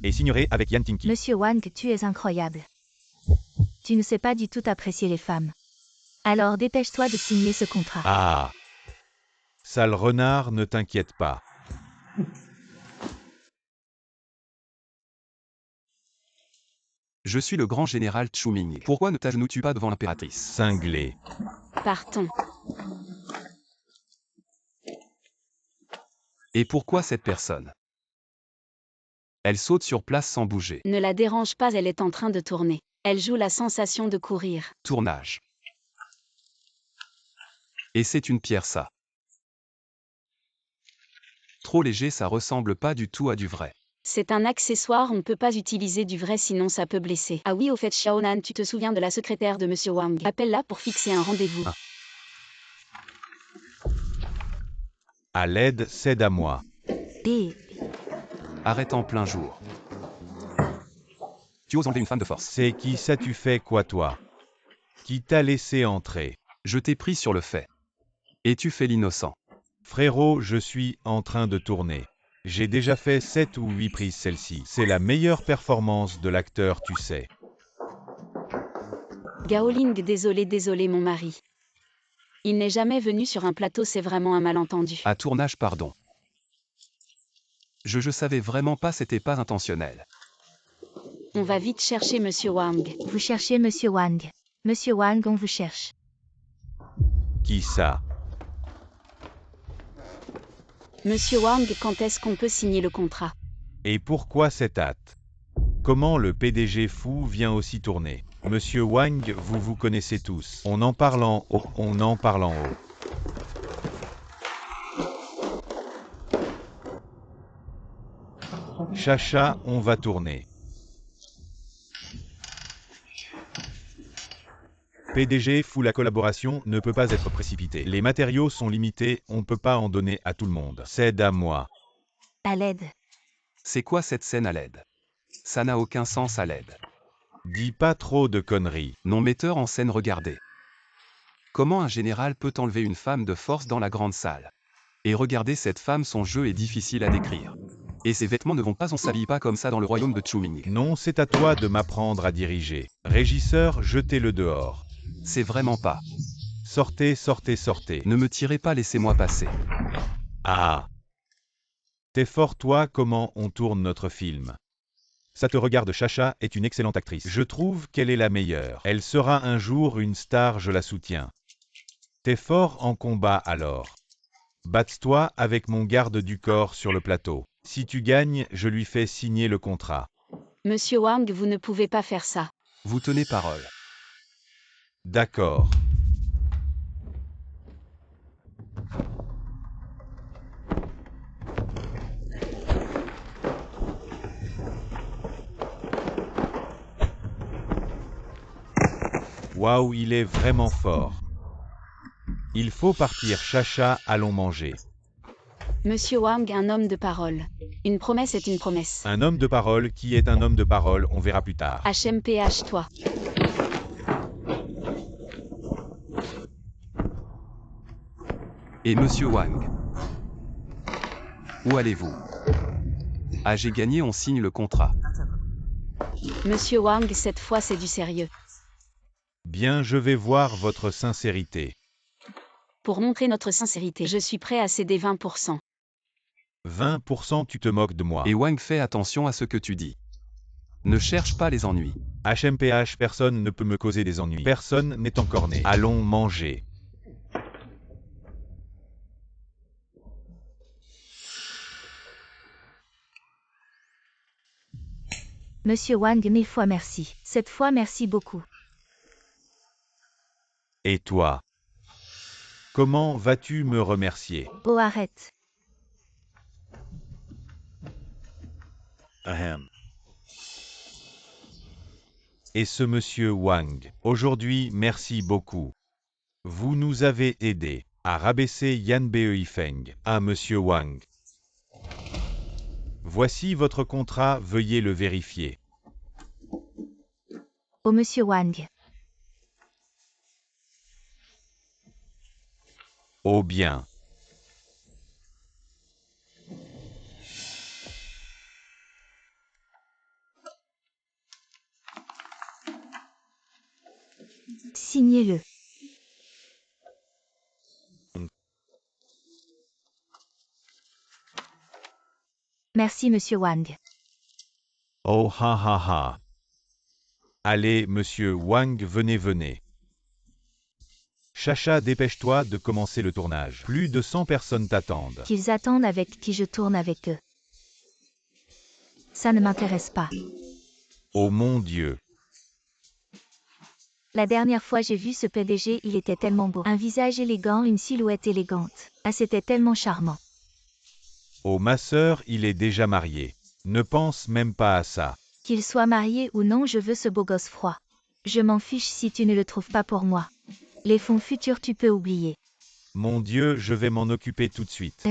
Et signerai avec Yan Tinky. Monsieur Wang, tu es incroyable. Tu ne sais pas du tout apprécier les femmes. Alors dépêche-toi de signer ce contrat. Ah! Sale renard, ne t'inquiète pas. Je suis le grand général Chuming. Pourquoi ne t'agenouilles-tu pas devant l'impératrice? Cinglé. Partons. Et pourquoi cette personne? Elle saute sur place sans bouger. Ne la dérange pas, elle est en train de tourner. Elle joue la sensation de courir. Tournage. Et c'est une pierre, ça. Trop léger, ça ressemble pas du tout à du vrai. C'est un accessoire, on ne peut pas utiliser du vrai sinon ça peut blesser. Ah oui, au fait Xiaonan, tu te souviens de la secrétaire de Monsieur Wang? Appelle-la pour fixer un rendez-vous. Ah. À l'aide, cède à moi. B. Arrête en plein jour. Tu oses enlever une femme de force. C'est qui ça, tu fais quoi toi? Qui t'a laissé entrer? Je t'ai pris sur le fait. Et tu fais l'innocent. Frérot, je suis en train de tourner. J'ai déjà fait 7 ou 8 prises celle-ci. C'est la meilleure performance de l'acteur, tu sais. Gaoling, désolé mon mari. Il n'est jamais venu sur un plateau, c'est vraiment un malentendu. À tournage, pardon. Je savais vraiment pas, c'était pas intentionnel. On va vite chercher Monsieur Wang. Vous cherchez Monsieur Wang. Monsieur Wang, on vous cherche. Qui ça? Monsieur Wang, quand est-ce qu'on peut signer le contrat? Et pourquoi cette hâte? Comment le PDG fou vient aussi tourner? Monsieur Wang, vous vous connaissez tous. On en parle en haut, on en parle en haut. Chacha, on va tourner. PDG fou, la collaboration ne peut pas être précipitée. Les matériaux sont limités, on ne peut pas en donner à tout le monde. Cède à moi. À l'aide. C'est quoi cette scène à l'aide? Ça n'a aucun sens à l'aide. Dis pas trop de conneries. Non, metteur en scène, regardez. Comment un général peut enlever une femme de force dans la grande salle? Et regardez cette femme, son jeu est difficile à décrire. Et ses vêtements ne vont pas, on s'habille pas comme ça dans le royaume de Chuming. Non, c'est à toi de m'apprendre à diriger. Régisseur, jetez-le dehors. C'est vraiment pas. Sortez, sortez, sortez. Ne me tirez pas, laissez-moi passer. Ah. T'es fort toi, comment on tourne notre film. Ça te regarde, Chacha est une excellente actrice. Je trouve qu'elle est la meilleure. Elle sera un jour une star, je la soutiens. T'es fort en combat alors. Batte-toi avec mon garde du corps sur le plateau. Si tu gagnes, je lui fais signer le contrat. Monsieur Wang, vous ne pouvez pas faire ça. Vous tenez parole. D'accord. Waouh, il est vraiment fort. Il faut partir, Chacha, allons manger. Monsieur Wang, un homme de parole. Une promesse est une promesse. Un homme de parole, qui est un homme de parole, on verra plus tard. HMPH, toi. Et Monsieur Wang? Où allez-vous? Ah, j'ai gagné, on signe le contrat. Monsieur Wang, cette fois c'est du sérieux. Bien, je vais voir votre sincérité. Pour montrer notre sincérité, je suis prêt à céder 20%. 20%, tu te moques de moi. Et Wang, fais attention à ce que tu dis. Ne cherche pas les ennuis. HMPH, personne ne peut me causer des ennuis. Personne n'est encore né. Allons manger. Monsieur Wang, 1000 fois merci. Cette fois, merci beaucoup. Et toi? Comment vas-tu me remercier? Oh, arrête. Ahem. Et ce monsieur Wang, aujourd'hui, merci beaucoup. Vous nous avez aidés à rabaisser Yan Beifeng à monsieur Wang. Voici votre contrat, veuillez le vérifier. Oh, monsieur Wang. Oh bien. Signez-le. Merci, monsieur Wang. Oh ha ha ha. Allez, monsieur Wang, venez, venez. Chacha, dépêche-toi de commencer le tournage. Plus de 100 personnes t'attendent. Qu'ils attendent avec qui je tourne avec eux. Ça ne m'intéresse pas. Oh mon Dieu. La dernière fois j'ai vu ce PDG, il était tellement beau. Un visage élégant, une silhouette élégante. Ah, c'était tellement charmant. Oh ma sœur, il est déjà marié. Ne pense même pas à ça. Qu'il soit marié ou non, je veux ce beau gosse froid. Je m'en fiche si tu ne le trouves pas pour moi. Les fonds futurs, tu peux oublier. Mon Dieu, je vais m'en occuper tout de suite.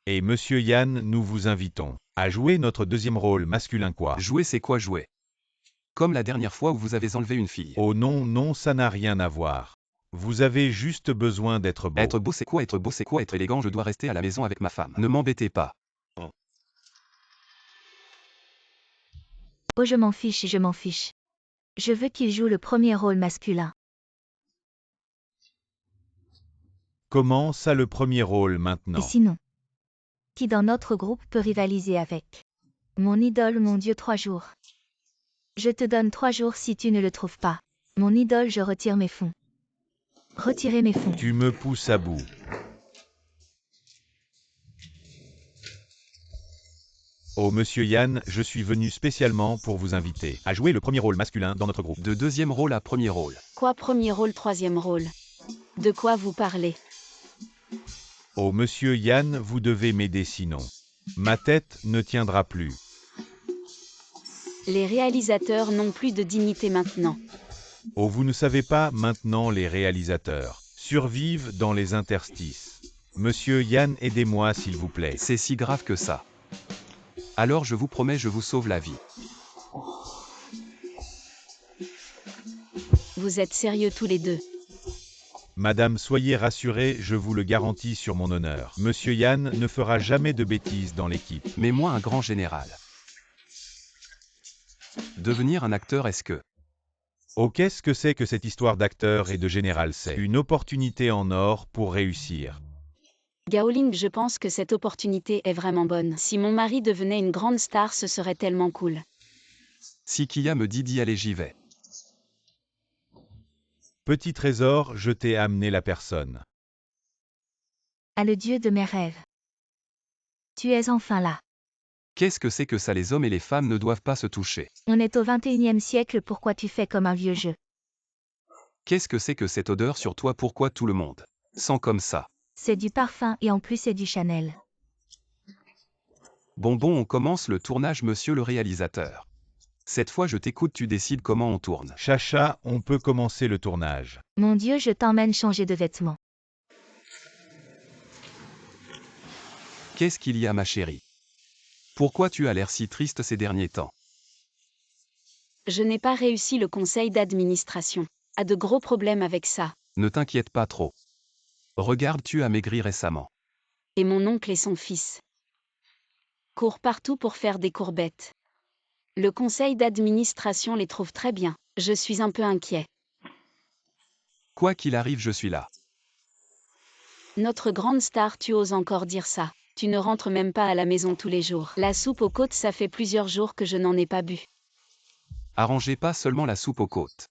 Et monsieur Yan, nous vous invitons à jouer notre deuxième rôle masculin quoi. Jouer, c'est quoi jouer? Comme la dernière fois où vous avez enlevé une fille. Oh non, non, ça n'a rien à voir. Vous avez juste besoin d'être beau. Être beau, c'est quoi? Être beau, c'est quoi? Être élégant, je dois rester à la maison avec ma femme. Ne m'embêtez pas. Oh, je m'en fiche, je m'en fiche. Je veux qu'il joue le premier rôle masculin. Comment ça le premier rôle maintenant? Et sinon? Qui dans notre groupe peut rivaliser avec mon idole, mon Dieu, 3 jours. Je te donne 3 jours si tu ne le trouves pas. Mon idole, je retire mes fonds. Retirez mes fonds. Tu me pousses à bout. Oh monsieur Yan, je suis venu spécialement pour vous inviter à jouer le premier rôle masculin dans notre groupe. De deuxième rôle à premier rôle. Quoi premier rôle, troisième rôle? De quoi vous parlez? Oh monsieur Yan, vous devez m'aider sinon. Ma tête ne tiendra plus. Les réalisateurs n'ont plus de dignité maintenant. Oh vous ne savez pas, maintenant les réalisateurs survivent dans les interstices. Monsieur Yan, aidez-moi s'il vous plaît. C'est si grave que ça. Alors je vous promets, je vous sauve la vie. Vous êtes sérieux tous les deux? Madame, soyez rassurée, je vous le garantis sur mon honneur. Monsieur Yann ne fera jamais de bêtises dans l'équipe. Mais moi un grand général. Devenir un acteur est-ce que... Oh, qu'est-ce que c'est que cette histoire d'acteur et de général? C'est une opportunité en or pour réussir. Gaoling, je pense que cette opportunité est vraiment bonne. Si mon mari devenait une grande star, ce serait tellement cool. Si Kia me dit d'y aller, j'y vais. Petit trésor, je t'ai amené la personne. Ah, le dieu de mes rêves. Tu es enfin là. Qu'est-ce que c'est que ça? Les hommes et les femmes ne doivent pas se toucher. On est au 21e siècle, pourquoi tu fais comme un vieux jeu? Qu'est-ce que c'est que cette odeur sur toi? Pourquoi tout le monde sent comme ça? C'est du parfum et en plus c'est du Chanel. Bon, on commence le tournage, monsieur le réalisateur. Cette fois je t'écoute, tu décides comment on tourne. Chacha, on peut commencer le tournage. Mon Dieu, je t'emmène changer de vêtements. Qu'est-ce qu'il y a, ma chérie? Pourquoi tu as l'air si triste ces derniers temps? Je n'ai pas réussi le conseil d'administration. A de gros problèmes avec ça. Ne t'inquiète pas trop. Regarde, tu as maigri récemment. Et mon oncle et son fils courent partout pour faire des courbettes. Le conseil d'administration les trouve très bien. Je suis un peu inquiet. Quoi qu'il arrive, je suis là. Notre grande star, tu oses encore dire ça? Tu ne rentres même pas à la maison tous les jours. La soupe aux côtes, ça fait plusieurs jours que je n'en ai pas bu. Arrangez pas seulement la soupe aux côtes.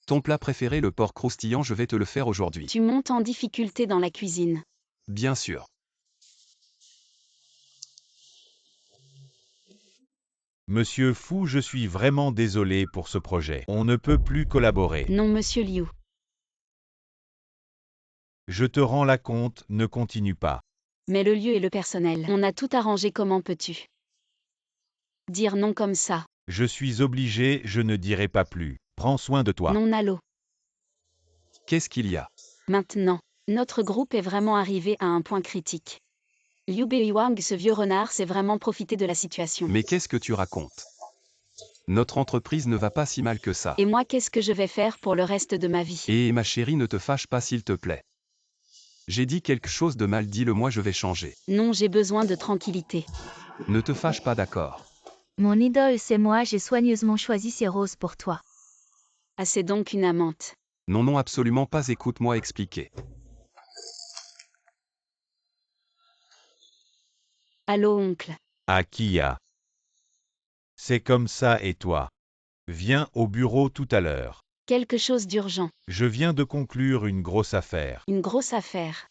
Ton plat préféré, le porc croustillant, je vais te le faire aujourd'hui. Tu montes en difficulté dans la cuisine. Bien sûr. Monsieur Fou, je suis vraiment désolé pour ce projet. On ne peut plus collaborer. Non, monsieur Liu. Je te rends la compte, ne continue pas. Mais le lieu et le personnel, on a tout arrangé, comment peux-tu dire non comme ça? Je suis obligé, je ne dirai pas plus. Prends soin de toi. Non, allô. Qu'est-ce qu'il y a? Maintenant, notre groupe est vraiment arrivé à un point critique. Liu Beiwang, ce vieux renard, s'est vraiment profité de la situation. Mais qu'est-ce que tu racontes? Notre entreprise ne va pas si mal que ça. Et moi, qu'est-ce que je vais faire pour le reste de ma vie? Et ma chérie, ne te fâche pas s'il te plaît. J'ai dit quelque chose de mal, dis-le-moi, je vais changer. Non, j'ai besoin de tranquillité. Ne te fâche pas, d'accord? Mon idole, c'est moi, j'ai soigneusement choisi ces roses pour toi. Ah, c'est donc une amante. Non, absolument pas, écoute-moi expliquer. Allô, oncle. Ah, Kia. C'est comme ça, et toi? Viens au bureau tout à l'heure. Quelque chose d'urgent. Je viens de conclure une grosse affaire. Une grosse affaire.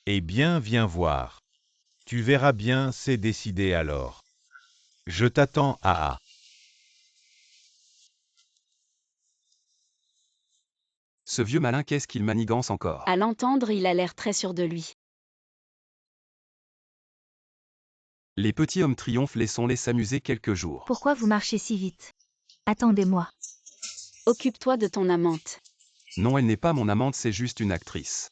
Eh bien, viens voir. Tu verras bien, c'est décidé alors. Je t'attends, ah. Ce vieux malin, qu'est-ce qu'il manigance encore? À l'entendre, il a l'air très sûr de lui. Les petits hommes triomphent, laissons-les s'amuser quelques jours. Pourquoi vous marchez si vite? Attendez-moi. Occupe-toi de ton amante. Non, elle n'est pas mon amante, c'est juste une actrice.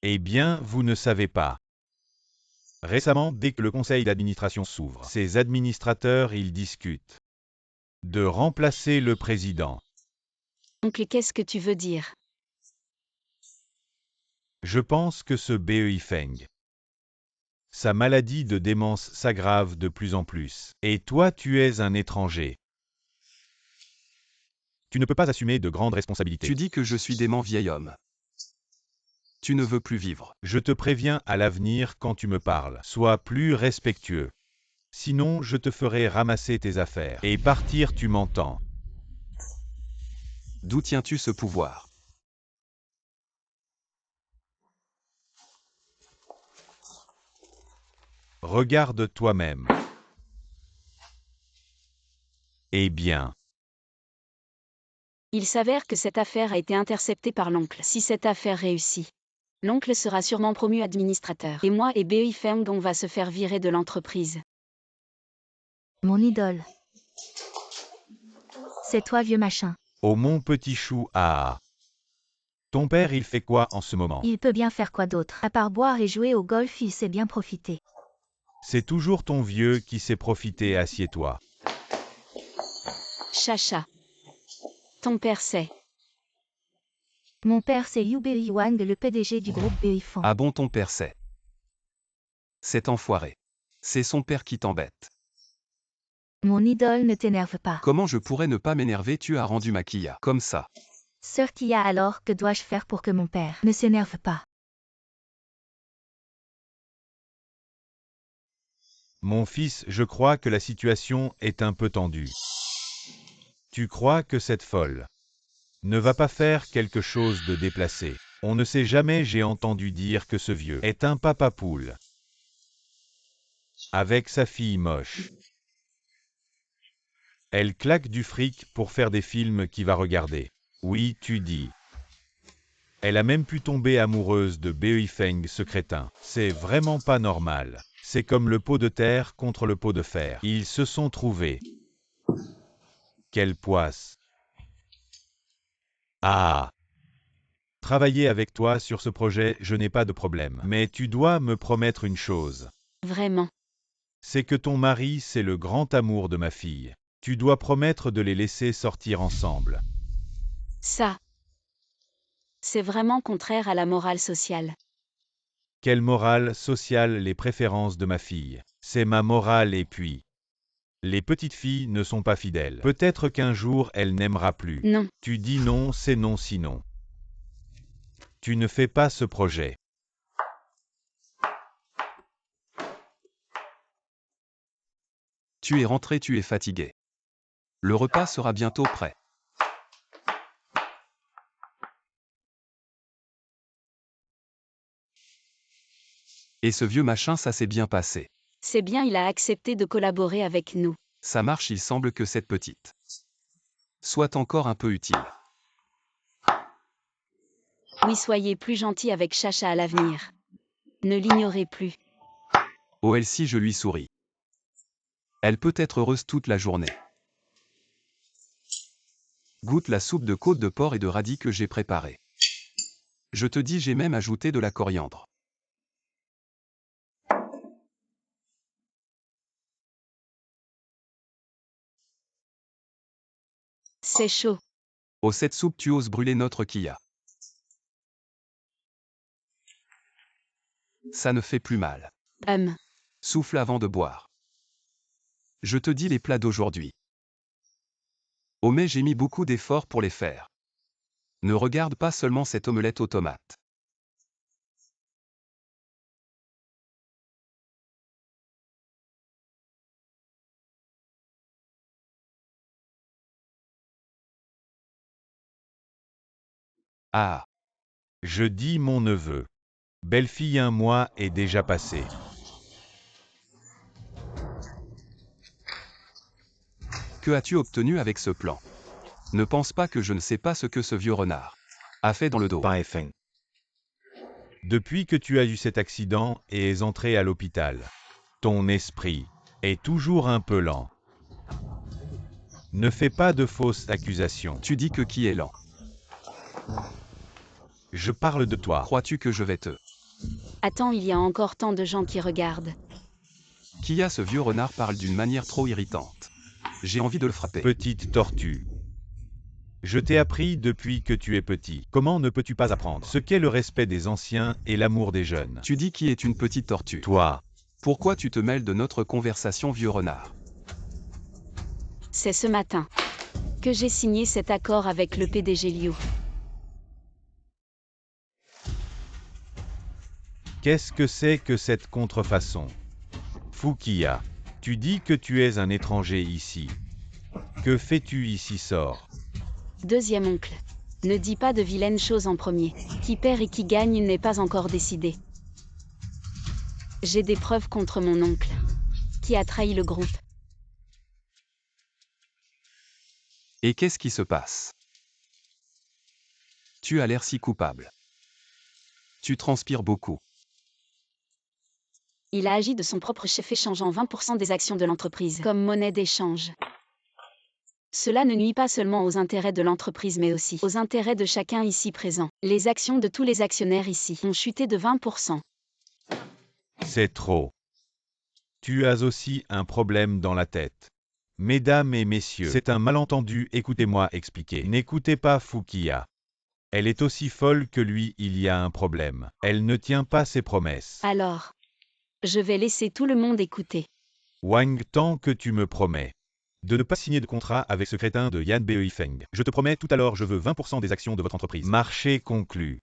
Eh bien, vous ne savez pas. Récemment, dès que le conseil d'administration s'ouvre, ces administrateurs, ils discutent de remplacer le président. Oncle, qu'est-ce que tu veux dire? Je pense que ce Beifeng, sa maladie de démence s'aggrave de plus en plus. Et toi, tu es un étranger. Tu ne peux pas assumer de grandes responsabilités. Tu dis que je suis dément, vieil homme. Tu ne veux plus vivre. Je te préviens à l'avenir quand tu me parles. Sois plus respectueux. Sinon, je te ferai ramasser tes affaires. Et partir, tu m'entends. D'où tiens-tu ce pouvoir? Regarde toi-même. Eh bien. Il s'avère que cette affaire a été interceptée par l'oncle. Si cette affaire réussit, l'oncle sera sûrement promu administrateur. Et moi et Beifeng, on va se faire virer de l'entreprise. Mon idole. C'est toi, vieux machin. Oh mon petit chou, ah. Ton père, il fait quoi en ce moment? Il peut bien faire quoi d'autre? À part boire et jouer au golf, il sait bien profiter. C'est toujours ton vieux qui sait profiter, assieds-toi. Chacha. Ton père c'est. Mon père c'est Yu Wang, le PDG du groupe Beifeng. Ah bon, ton père c'est. Cet enfoiré. C'est son père qui t'embête. Mon idole ne t'énerve pas. Comment je pourrais ne pas m'énerver? Tu as rendu ma Kia comme ça. Sœur Kia, alors que dois-je faire pour que mon père ne s'énerve pas? Mon fils, je crois que la situation est un peu tendue. Tu crois que cette folle ne va pas faire quelque chose de déplacé? On ne sait jamais, j'ai entendu dire que ce vieux est un papa poule. Avec sa fille moche. Elle claque du fric pour faire des films qui va regarder. Oui, tu dis. Elle a même pu tomber amoureuse de Beifeng, ce crétin. C'est vraiment pas normal. C'est comme le pot de terre contre le pot de fer. Ils se sont trouvés. Quelle poisse. Ah. Travailler avec toi sur ce projet, je n'ai pas de problème. Mais tu dois me promettre une chose. Vraiment. C'est que ton mari, c'est le grand amour de ma fille. Tu dois promettre de les laisser sortir ensemble. Ça. C'est vraiment contraire à la morale sociale. Quelle morale sociale? Les préférences de ma fille. C'est ma morale et puis. Les petites filles ne sont pas fidèles. Peut-être qu'un jour elle n'aimera plus. Non. Tu dis non, c'est non sinon. Tu ne fais pas ce projet. Tu es rentré, tu es fatigué. Le repas sera bientôt prêt. Et ce vieux machin, ça s'est bien passé. C'est bien, il a accepté de collaborer avec nous. Ça marche, il semble que cette petite soit encore un peu utile. Oui, soyez plus gentil avec Chacha à l'avenir. Ne l'ignorez plus. Oh, elle, si je lui souris. Elle peut être heureuse toute la journée. Goûte la soupe de côte de porc et de radis que j'ai préparée. Je te dis, j'ai même ajouté de la coriandre. C'est chaud. Oh, cette soupe, tu oses brûler notre Kia. Ça ne fait plus mal. Souffle avant de boire. Je te dis les plats d'aujourd'hui. Oh, mais j'ai mis beaucoup d'efforts pour les faire. Ne regarde pas seulement cette omelette aux tomates. Ah. Je dis mon neveu. Belle-fille, un mois est déjà passé. Que as-tu obtenu avec ce plan? Ne pense pas que je ne sais pas ce que ce vieux renard a fait dans le dos. Beifeng. Depuis que tu as eu cet accident et es entré à l'hôpital, ton esprit est toujours un peu lent. Ne fais pas de fausses accusations. Tu dis que qui est lent? Je parle de toi. Crois-tu que je vais te... Attends, il y a encore tant de gens qui regardent. Kia, ce vieux renard parle d'une manière trop irritante. J'ai envie de le frapper. Petite tortue. Je t'ai appris depuis que tu es petit. Comment ne peux-tu pas apprendre ce qu'est le respect des anciens et l'amour des jeunes? Tu dis qui est une petite tortue. Toi. Pourquoi tu te mêles de notre conversation, vieux renard? C'est ce matin que j'ai signé cet accord avec le PDG Liu. Qu'est-ce que c'est que cette contrefaçon? Fukia, tu dis que tu es un étranger ici. Que fais-tu ici? Sors. Deuxième oncle. Ne dis pas de vilaines choses en premier. Qui perd et qui gagne n'est pas encore décidé. J'ai des preuves contre mon oncle, qui a trahi le groupe. Et qu'est-ce qui se passe? Tu as l'air si coupable. Tu transpires beaucoup. Il a agi de son propre chef, échangeant 20% des actions de l'entreprise comme monnaie d'échange. Cela ne nuit pas seulement aux intérêts de l'entreprise mais aussi aux intérêts de chacun ici présent. Les actions de tous les actionnaires ici ont chuté de 20%. C'est trop. Tu as aussi un problème dans la tête. Mesdames et messieurs, c'est un malentendu, écoutez-moi expliquer. N'écoutez pas Fukia. Elle est aussi folle que lui, il y a un problème. Elle ne tient pas ses promesses. Alors, je vais laisser tout le monde écouter. Wang, tant que tu me promets de ne pas signer de contrat avec ce crétin de Yan Beifeng. Je te promets, tout à l'heure je veux 20% des actions de votre entreprise. Marché conclu.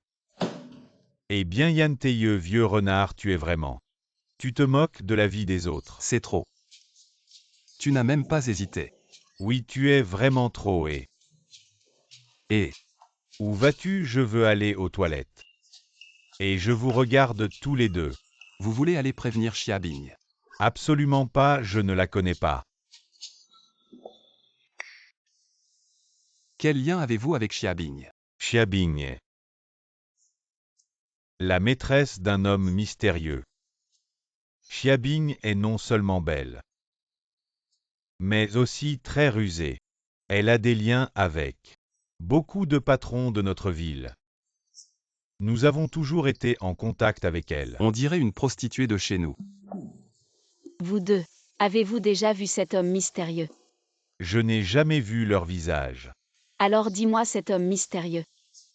Eh bien Yan Teye, vieux renard, tu es vraiment. Tu te moques de la vie des autres. C'est trop. Tu n'as même pas hésité. Oui, tu es vraiment trop et... Et Où vas-tu? Je veux aller aux toilettes. Et je vous regarde tous les deux. vous voulez aller prévenir Xiabing? Absolument pas, je ne la connais pas. Quel lien avez-vous avec Xiabing? Xiabing. La maîtresse d'un homme mystérieux. Xiabing est non seulement belle, mais aussi très rusée. Elle a des liens avec beaucoup de patrons de notre ville. Nous avons toujours été en contact avec elle. On dirait une prostituée de chez nous. Vous deux, avez-vous déjà vu cet homme mystérieux? Je n'ai jamais vu leur visage. Alors dis-moi cet homme mystérieux.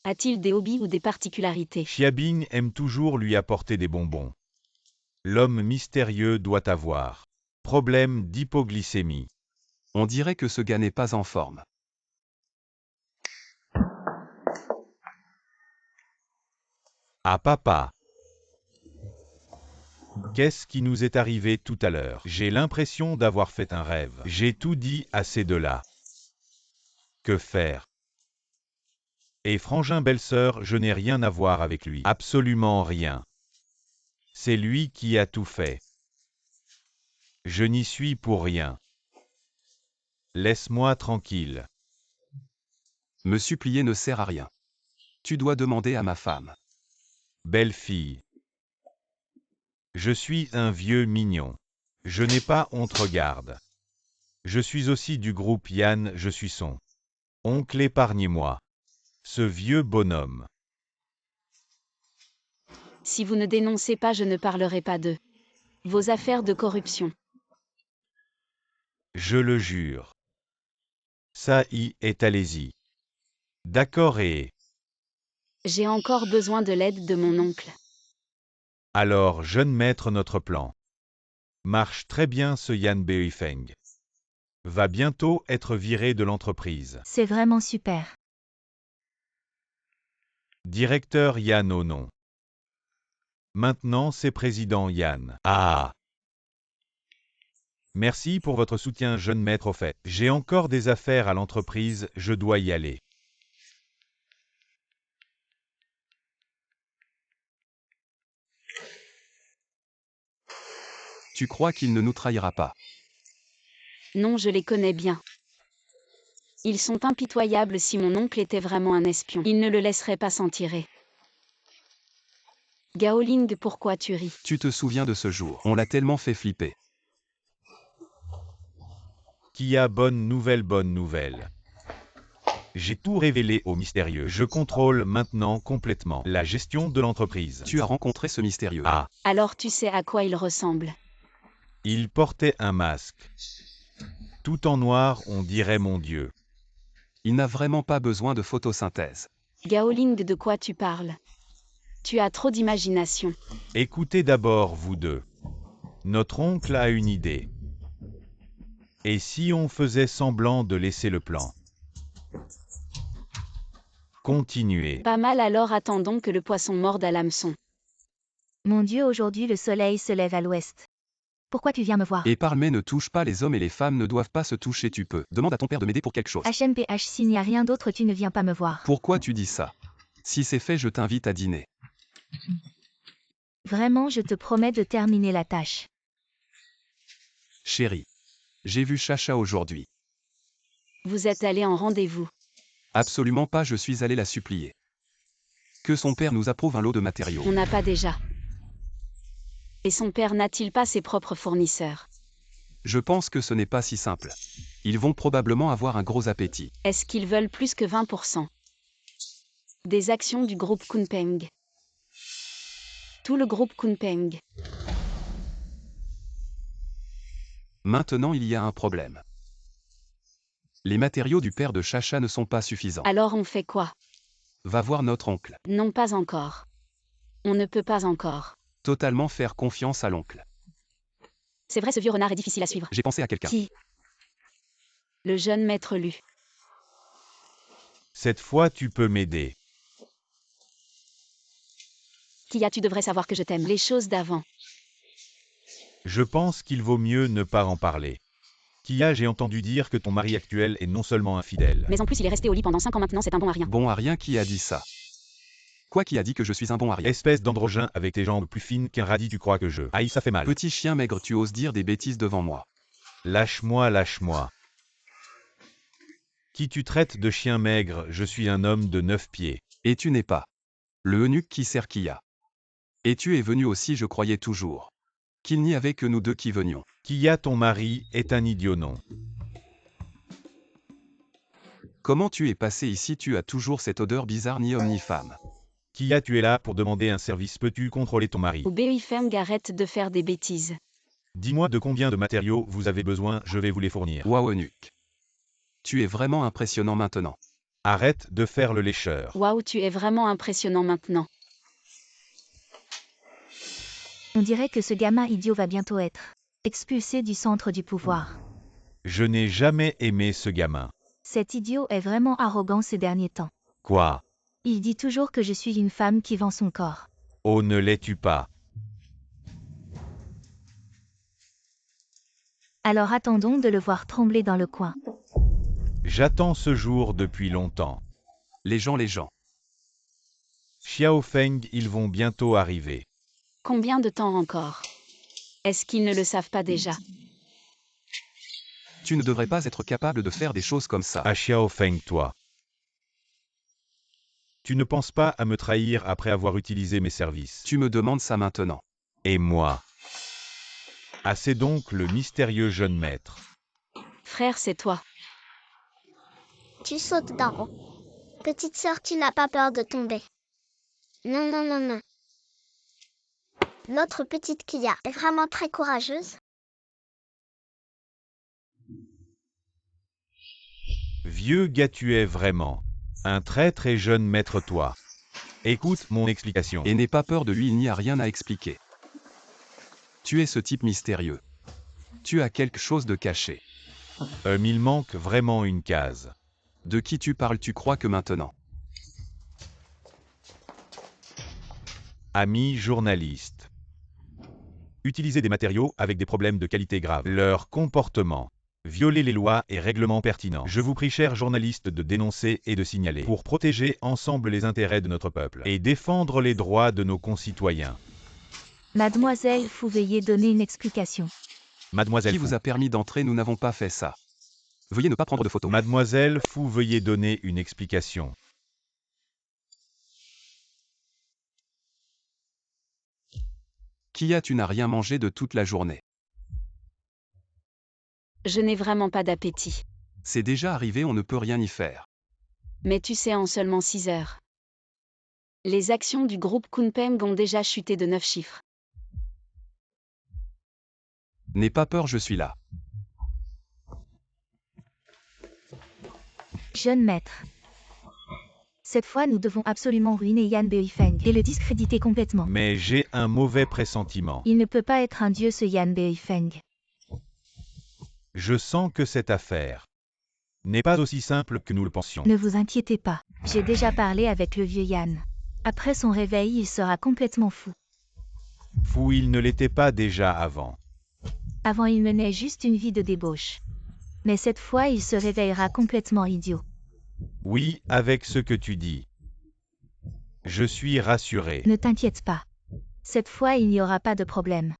A-t-il des hobbies ou des particularités? Xiabing aime toujours lui apporter des bonbons. L'homme mystérieux doit avoir problème d'hypoglycémie. On dirait que ce gars n'est pas en forme. Ah papa! Qu'est-ce qui nous est arrivé tout à l'heure? J'ai l'impression d'avoir fait un rêve. J'ai tout dit à ces deux-là. Que faire? Et frangin belle-sœur, je n'ai rien à voir avec lui. Absolument rien. C'est lui qui a tout fait. Je n'y suis pour rien. Laisse-moi tranquille. Me supplier ne sert à rien. Tu dois demander à ma femme. Belle fille. Je suis un vieux mignon. Je n'ai pas honte, regarde. Je suis aussi du groupe Yan, je suis son oncle, épargnez-moi. Ce vieux bonhomme. Si vous ne dénoncez pas, je ne parlerai pas d'eux. Vos affaires de corruption. Je le jure. Ça y est, allez-y. D'accord et... J'ai encore besoin de l'aide de mon oncle. Alors, jeune maître, notre plan marche très bien. Ce Yan Beifeng va bientôt être viré de l'entreprise. C'est vraiment super. Directeur Yan au nom. Maintenant c'est président Yan. Ah! Merci pour votre soutien, jeune maître. Au fait, j'ai encore des affaires à l'entreprise, je dois y aller. Tu crois qu'il ne nous trahira pas? Non, je les connais bien. Ils sont impitoyables. Si mon oncle était vraiment un espion, il ne le laisserait pas s'en tirer. Gaoling, pourquoi tu ris? Tu te souviens de ce jour? On l'a tellement fait flipper. Qui a bonne nouvelle. J'ai tout révélé au mystérieux. Je contrôle maintenant complètement la gestion de l'entreprise. Tu as rencontré ce mystérieux. Ah! Alors tu sais à quoi il ressemble. Il portait un masque. Tout en noir, on dirait mon Dieu. Il n'a vraiment pas besoin de photosynthèse. Gaoling, de quoi tu parles? Tu as trop d'imagination. Écoutez d'abord, vous deux. Notre oncle a une idée. Et si on faisait semblant de laisser le plan? Continuez. Pas mal, alors attendons que le poisson morde à l'hameçon. Mon Dieu, aujourd'hui le soleil se lève à l'ouest. Pourquoi tu viens me voir? Et parle, mais ne touche pas, les hommes et les femmes ne doivent pas se toucher. Tu peux. Demande à ton père de m'aider pour quelque chose. HMPH, s'il n'y a rien d'autre, tu ne viens pas me voir. Pourquoi tu dis ça? Si c'est fait, je t'invite à dîner. Vraiment, je te promets de terminer la tâche. Chérie. J'ai vu Chacha aujourd'hui. Vous êtes allé en rendez-vous. Absolument pas, je suis allé la supplier. Que son père nous approuve un lot de matériaux. On n'a pas déjà. Et son père n'a-t-il pas ses propres fournisseurs? Je pense que ce n'est pas si simple. Ils vont probablement avoir un gros appétit. Est-ce qu'ils veulent plus que 20% des actions du groupe Kunpeng? Tout le groupe Kunpeng. Maintenant il y a un problème. Les matériaux du père de Chacha ne sont pas suffisants. Alors on fait quoi? Va voir notre oncle. Non, pas encore. On ne peut pas encore. Totalement faire confiance à l'oncle. C'est vrai, ce vieux renard est difficile à suivre. J'ai pensé à quelqu'un. Qui? Le jeune maître Lu. Cette fois, tu peux m'aider. Kia, tu devrais savoir que je t'aime. Les choses d'avant. Je pense qu'il vaut mieux ne pas en parler. Kia, j'ai entendu dire que ton mari actuel est non seulement infidèle. Mais en plus, il est resté au lit pendant 5 ans maintenant, c'est un bon à rien. Bon à rien qui a dit ça. Quoi qui a dit que je suis un bon à rien. Espèce d'androgyne avec tes jambes plus fines qu'un radis, tu crois que je... Aïe, ça fait mal. Petit chien maigre, tu oses dire des bêtises devant moi. Lâche-moi, lâche-moi. Qui tu traites de chien maigre, je suis un homme de 9 pieds. Et tu n'es pas le eunuque qui sert Kia. Et tu es venu aussi, je croyais toujours qu'il n'y avait que nous deux qui venions. Kia, ton mari, est un idiot, non? Comment tu es passé ici? Tu as toujours cette odeur bizarre, ni homme ni femme. Kia, tu es là pour demander un service. Peux-tu contrôler ton mari? Ou BeoyFeng, arrête de faire des bêtises. Dis-moi de combien de matériaux vous avez besoin, je vais vous les fournir. Waouh, eunuque. Tu es vraiment impressionnant maintenant. Arrête de faire le lécheur. Waouh, tu es vraiment impressionnant maintenant. On dirait que ce gamin idiot va bientôt être expulsé du centre du pouvoir. Je n'ai jamais aimé ce gamin. Cet idiot est vraiment arrogant ces derniers temps. Quoi? Il dit toujours que je suis une femme qui vend son corps. Oh, ne l'es-tu pas? Alors attendons de le voir trembler dans le coin. J'attends ce jour depuis longtemps. Les gens. Xiao Feng, ils vont bientôt arriver. Combien de temps encore? Est-ce qu'ils ne le savent pas déjà? Tu ne devrais pas être capable de faire des choses comme ça. À Xiao Feng, toi. Tu ne penses pas à me trahir après avoir utilisé mes services. Tu me demandes ça maintenant. Et moi? Ah, c'est donc le mystérieux jeune maître. Frère, c'est toi. Tu sautes d'en haut. Petite sœur, tu n'as pas peur de tomber. Non, non, non, non. Notre petite Kia est vraiment très courageuse. Vieux gars, tu es vraiment un traître et jeune maître, toi. Écoute mon explication. Et n'aie pas peur de lui, il n'y a rien à expliquer. Tu es ce type mystérieux. Tu as quelque chose de caché. Il manque vraiment une case. De qui tu parles? Tu crois que maintenant? Amis journalistes. Utiliser des matériaux avec des problèmes de qualité graves. Leur comportement. Violer les lois et règlements pertinents. Je vous prie, chers journalistes, de dénoncer et de signaler pour protéger ensemble les intérêts de notre peuple et défendre les droits de nos concitoyens. Mademoiselle, vous veuillez donner une explication. Mademoiselle Qui Fou. vous a permis d'entrer? Nous n'avons pas fait ça. Veuillez ne pas prendre de photos. Mademoiselle Fou, veuillez donner une explication. Kia, tu n'as rien mangé de toute la journée. Je n'ai vraiment pas d'appétit. C'est déjà arrivé, on ne peut rien y faire. Mais tu sais, en seulement 6 heures. Les actions du groupe Kunpeng ont déjà chuté de 9 chiffres. N'aie pas peur, je suis là. Jeune maître. Cette fois, nous devons absolument ruiner Yan BeoyFeng et le discréditer complètement. Mais j'ai un mauvais pressentiment. Il ne peut pas être un dieu, ce Yan BeoyFeng. Je sens que cette affaire n'est pas aussi simple que nous le pensions. Ne vous inquiétez pas. J'ai déjà parlé avec le vieux Yan. Après son réveil, il sera complètement fou. Fou, il ne l'était pas déjà avant. Avant, il menait juste une vie de débauche. Mais cette fois, il se réveillera complètement idiot. Oui, avec ce que tu dis. Je suis rassuré. Ne t'inquiète pas. Cette fois, il n'y aura pas de problème.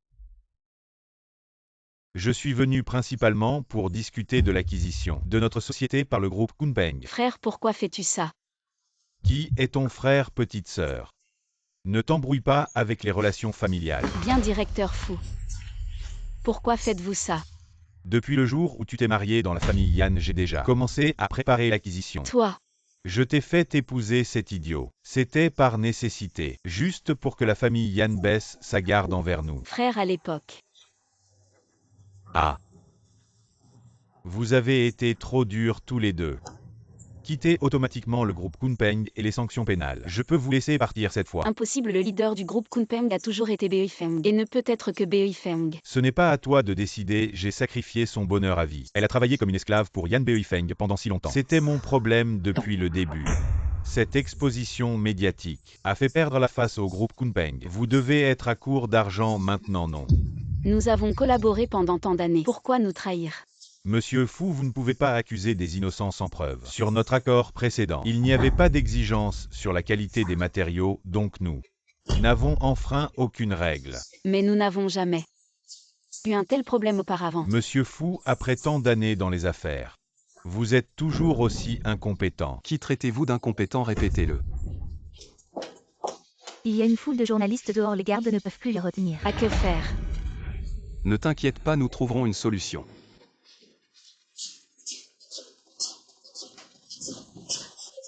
Je suis venu principalement pour discuter de l'acquisition de notre société par le groupe Kunpeng. Frère, pourquoi fais-tu ça? Qui est ton frère, petite sœur? Ne t'embrouille pas avec les relations familiales. Bien, directeur Fou. Pourquoi faites-vous ça? Depuis le jour où tu t'es marié dans la famille Yan, j'ai déjà commencé à préparer l'acquisition. Toi, Je t'ai fait épouser cet idiot. C'était par nécessité, juste pour que la famille Yan baisse sa garde envers nous. frère à l'époque. Ah. Vous avez été trop durs tous les deux. Quittez automatiquement le groupe Kunpeng et les sanctions pénales. Je peux vous laisser partir cette fois. Impossible, le leader du groupe Kunpeng a toujours été Beifeng et ne peut être que Beifeng. Ce n'est pas à toi de décider, j'ai sacrifié son bonheur à vie. Elle a travaillé comme une esclave pour Yan Beifeng pendant si longtemps. C'était mon problème depuis le début. Cette exposition médiatique a fait perdre la face au groupe Kunpeng. Vous devez être à court d'argent maintenant, non? Nous avons collaboré pendant tant d'années. Pourquoi nous trahir? Monsieur Fu, vous ne pouvez pas accuser des innocents sans preuve. Sur notre accord précédent, il n'y avait pas d'exigence sur la qualité des matériaux, donc nous n'avons enfreint aucune règle. Mais nous n'avons jamais eu un tel problème auparavant. Monsieur Fu, après tant d'années dans les affaires, vous êtes toujours aussi incompétent. Qui traitez-vous d'incompétent? Répétez-le. Il y a une foule de journalistes dehors, les gardes ne peuvent plus les retenir. À que faire? Ne t'inquiète pas, nous trouverons une solution.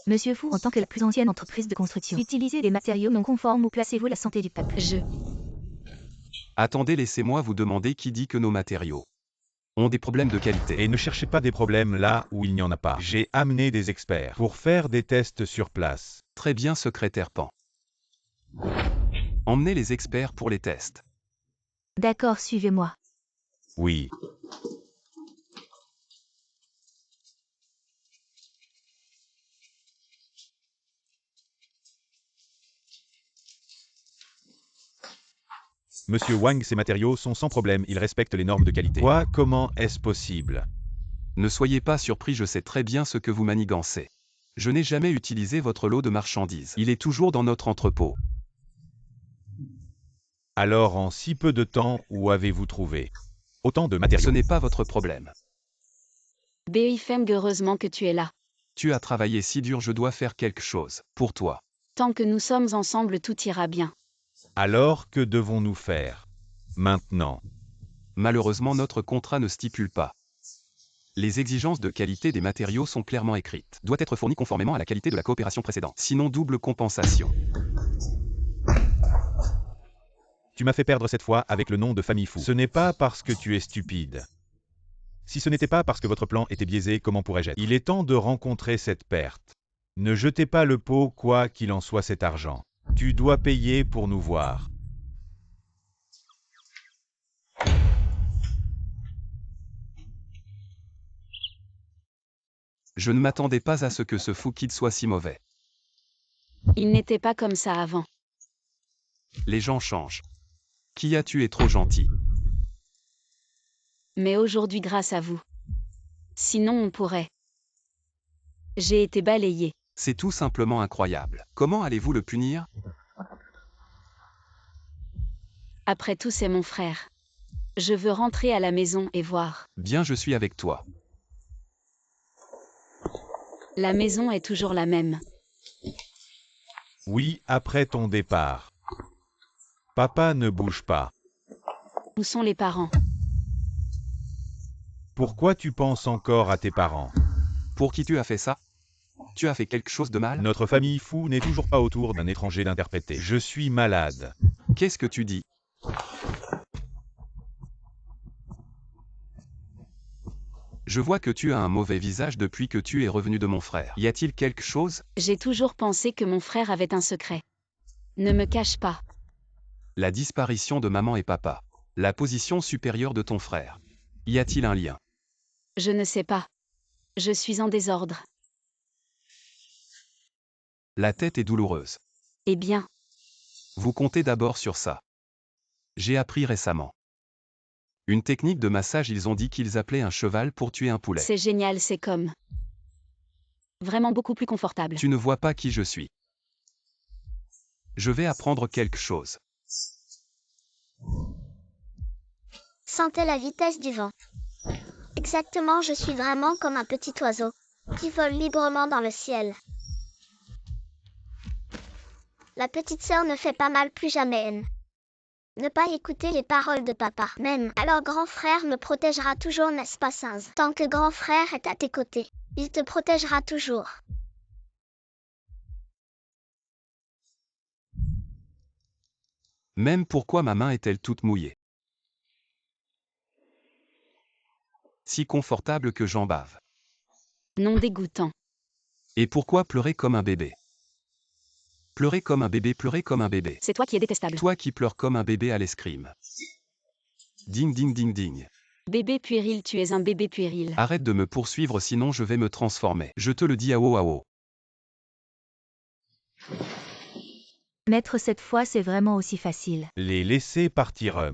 Monsieur Fu, en tant que la plus ancienne entreprise de construction, utilisez des matériaux non conformes ou placez-vous la santé du peuple. Attendez, laissez-moi vous demander qui dit que nos matériaux ont des problèmes de qualité. Et ne cherchez pas des problèmes là où il n'y en a pas. J'ai amené des experts pour faire des tests sur place. Très bien, secrétaire Pan. Emmenez les experts pour les tests. D'accord, suivez-moi. Oui. Monsieur Wang, ces matériaux sont sans problème, ils respectent les normes de qualité. Quoi? Comment est-ce possible? Ne soyez pas surpris, je sais très bien ce que vous manigancez. Je n'ai jamais utilisé votre lot de marchandises. Il est toujours dans notre entrepôt. Alors en si peu de temps, où avez-vous trouvé autant de matériaux? Ce n'est pas votre problème. Beifeng, heureusement que tu es là. Tu as travaillé si dur, je dois faire quelque chose pour toi. Tant que nous sommes ensemble, tout ira bien. Alors que devons-nous faire maintenant? Malheureusement, notre contrat ne stipule pas. Les exigences de qualité des matériaux sont clairement écrites. Doit être fourni conformément à la qualité de la coopération précédente. Sinon, double compensation. Tu m'as fait perdre cette fois avec le nom de famille Fu. Ce n'est pas parce que tu es stupide. Si ce n'était pas parce que votre plan était biaisé, comment pourrais-je être? Il est temps de rencontrer cette perte. Ne jetez pas le pot, quoi qu'il en soit, cet argent. Tu dois payer pour nous voir. Je ne m'attendais pas à ce que ce fou kid soit si mauvais. Il n'était pas comme ça avant. Les gens changent. Kia, tu es trop gentil. Mais aujourd'hui, grâce à vous. Sinon, on pourrait. J'ai été balayé. C'est tout simplement incroyable. Comment allez-vous le punir? Après tout, c'est mon frère. Je veux rentrer à la maison et voir. Bien, je suis avec toi. La maison est toujours la même. Oui, après ton départ. Papa ne bouge pas. Où sont les parents? Pourquoi tu penses encore à tes parents? Pour qui tu as fait ça? Tu as fait quelque chose de mal? Notre famille Fu n'est toujours pas autour d'un étranger d'interpréter. Je suis malade. Qu'est-ce que tu dis? Je vois que tu as un mauvais visage depuis que tu es revenu de mon frère. Y a-t-il quelque chose? J'ai toujours pensé que mon frère avait un secret. Ne me cache pas. La disparition de maman et papa. La position supérieure de ton frère. Y a-t-il un lien? Je ne sais pas. Je suis en désordre. La tête est douloureuse. Eh bien, Vous comptez d'abord sur ça. J'ai appris récemment. Une technique de massage, ils ont dit qu'ils appelaient un cheval pour tuer un poulet. c'est génial, c'est comme... Vraiment beaucoup plus confortable. Tu ne vois pas qui je suis. Je vais apprendre quelque chose. Sentez la vitesse du vent. Exactement, je suis vraiment comme un petit oiseau qui vole librement dans le ciel. La petite sœur ne fait pas mal plus jamais. Ne pas écouter les paroles de papa. Même alors grand frère me protégera toujours, n'est-ce pas Singe? Tant que grand frère est à tes côtés, il te protégera toujours. Même pourquoi ma main est-elle toute mouillée? Si confortable que j'en bave. Non dégoûtant. Et pourquoi pleurer comme un bébé? Pleurer comme un bébé, pleurer comme un bébé. C'est toi qui es détestable. Toi qui pleures comme un bébé à l'escrime. Ding ding ding ding. Bébé puéril, tu es un bébé puéril. Arrête de me poursuivre sinon je vais me transformer. Je te le dis à haut à haut. Maître, cette fois c'est vraiment aussi facile. Les laisser partir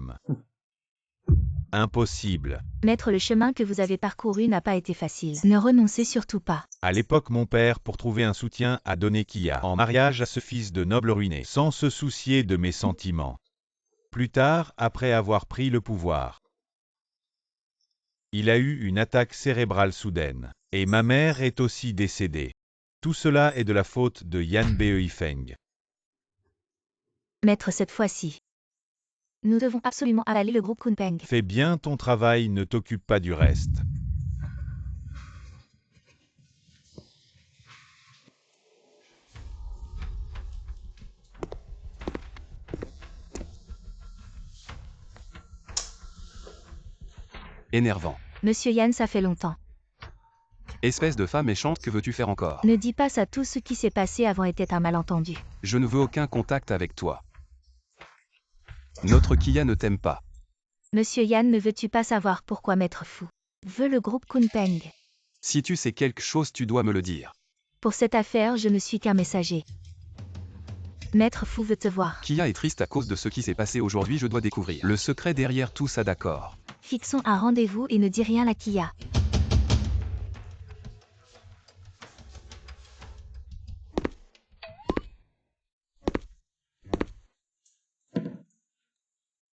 Impossible. Maître, le chemin que vous avez parcouru n'a pas été facile. Ne renoncez surtout pas. À l'époque, mon père, pour trouver un soutien, a donné Kia en mariage à ce fils de noble ruiné, sans se soucier de mes sentiments. Plus tard, après avoir pris le pouvoir, il a eu une attaque cérébrale soudaine. Et ma mère est aussi décédée. Tout cela est de la faute de Yan Beifeng. Maître, cette fois-ci, nous devons absolument avaler le groupe Kunpeng. Fais bien ton travail, ne t'occupe pas du reste. Énervant. Monsieur Yan, ça fait longtemps. Espèce de femme méchante, que veux-tu faire encore? Ne dis pas ça, tout ce qui s'est passé avant était un malentendu. Je ne veux aucun contact avec toi. Notre Kia ne t'aime pas. Monsieur Yan, ne veux-tu pas savoir pourquoi Maître Fu veut le groupe Kunpeng? Si tu sais quelque chose, tu dois me le dire. Pour cette affaire, je ne suis qu'un messager. Maître Fu veut te voir. Kia est triste à cause de ce qui s'est passé aujourd'hui, je dois découvrir le secret derrière tout ça, d'accord. Fixons un rendez-vous et ne dis rien à Kia.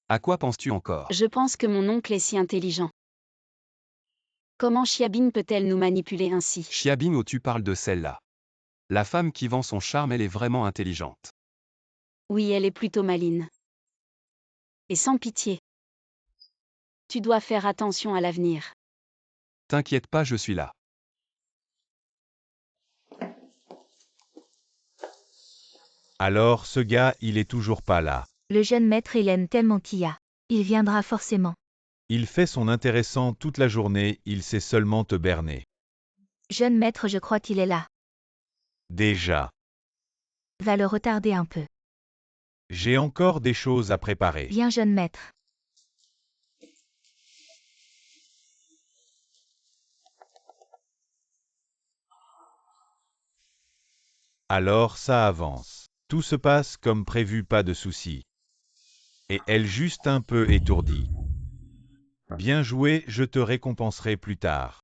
À quoi penses-tu encore? Je pense que mon oncle est si intelligent. Comment Xiaobin peut-elle nous manipuler ainsi? Xiaobin, où tu parles de celle-là? La femme qui vend son charme, elle est vraiment intelligente. Oui, elle est plutôt maline. Et sans pitié. Tu dois faire attention à l'avenir. T'inquiète pas, je suis là. Alors, ce gars, il est toujours pas là. Le jeune maître, il aime tellement Kia. Il viendra forcément. Il fait son intéressant toute la journée, il sait seulement te berner. Jeune maître, je crois qu'il est là. Déjà. Va le retarder un peu. J'ai encore des choses à préparer. Bien, jeune maître. Alors ça avance. Tout se passe comme prévu, pas de soucis. Et elle juste un peu étourdie. Bien joué, je te récompenserai plus tard.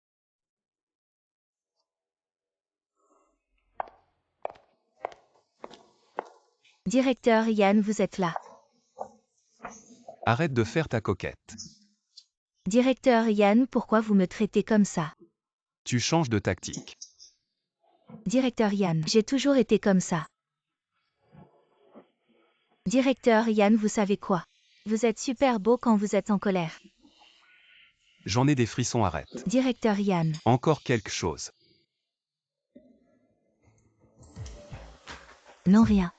Directeur Yan, vous êtes là. Arrête de faire ta coquette. Directeur Yan, pourquoi vous me traitez comme ça? Tu changes de tactique. Directeur Yan, j'ai toujours été comme ça. Directeur Yan, vous savez quoi? Vous êtes super beau quand vous êtes en colère. J'en ai des frissons, arrête. Directeur Yan. Encore quelque chose. Non, rien.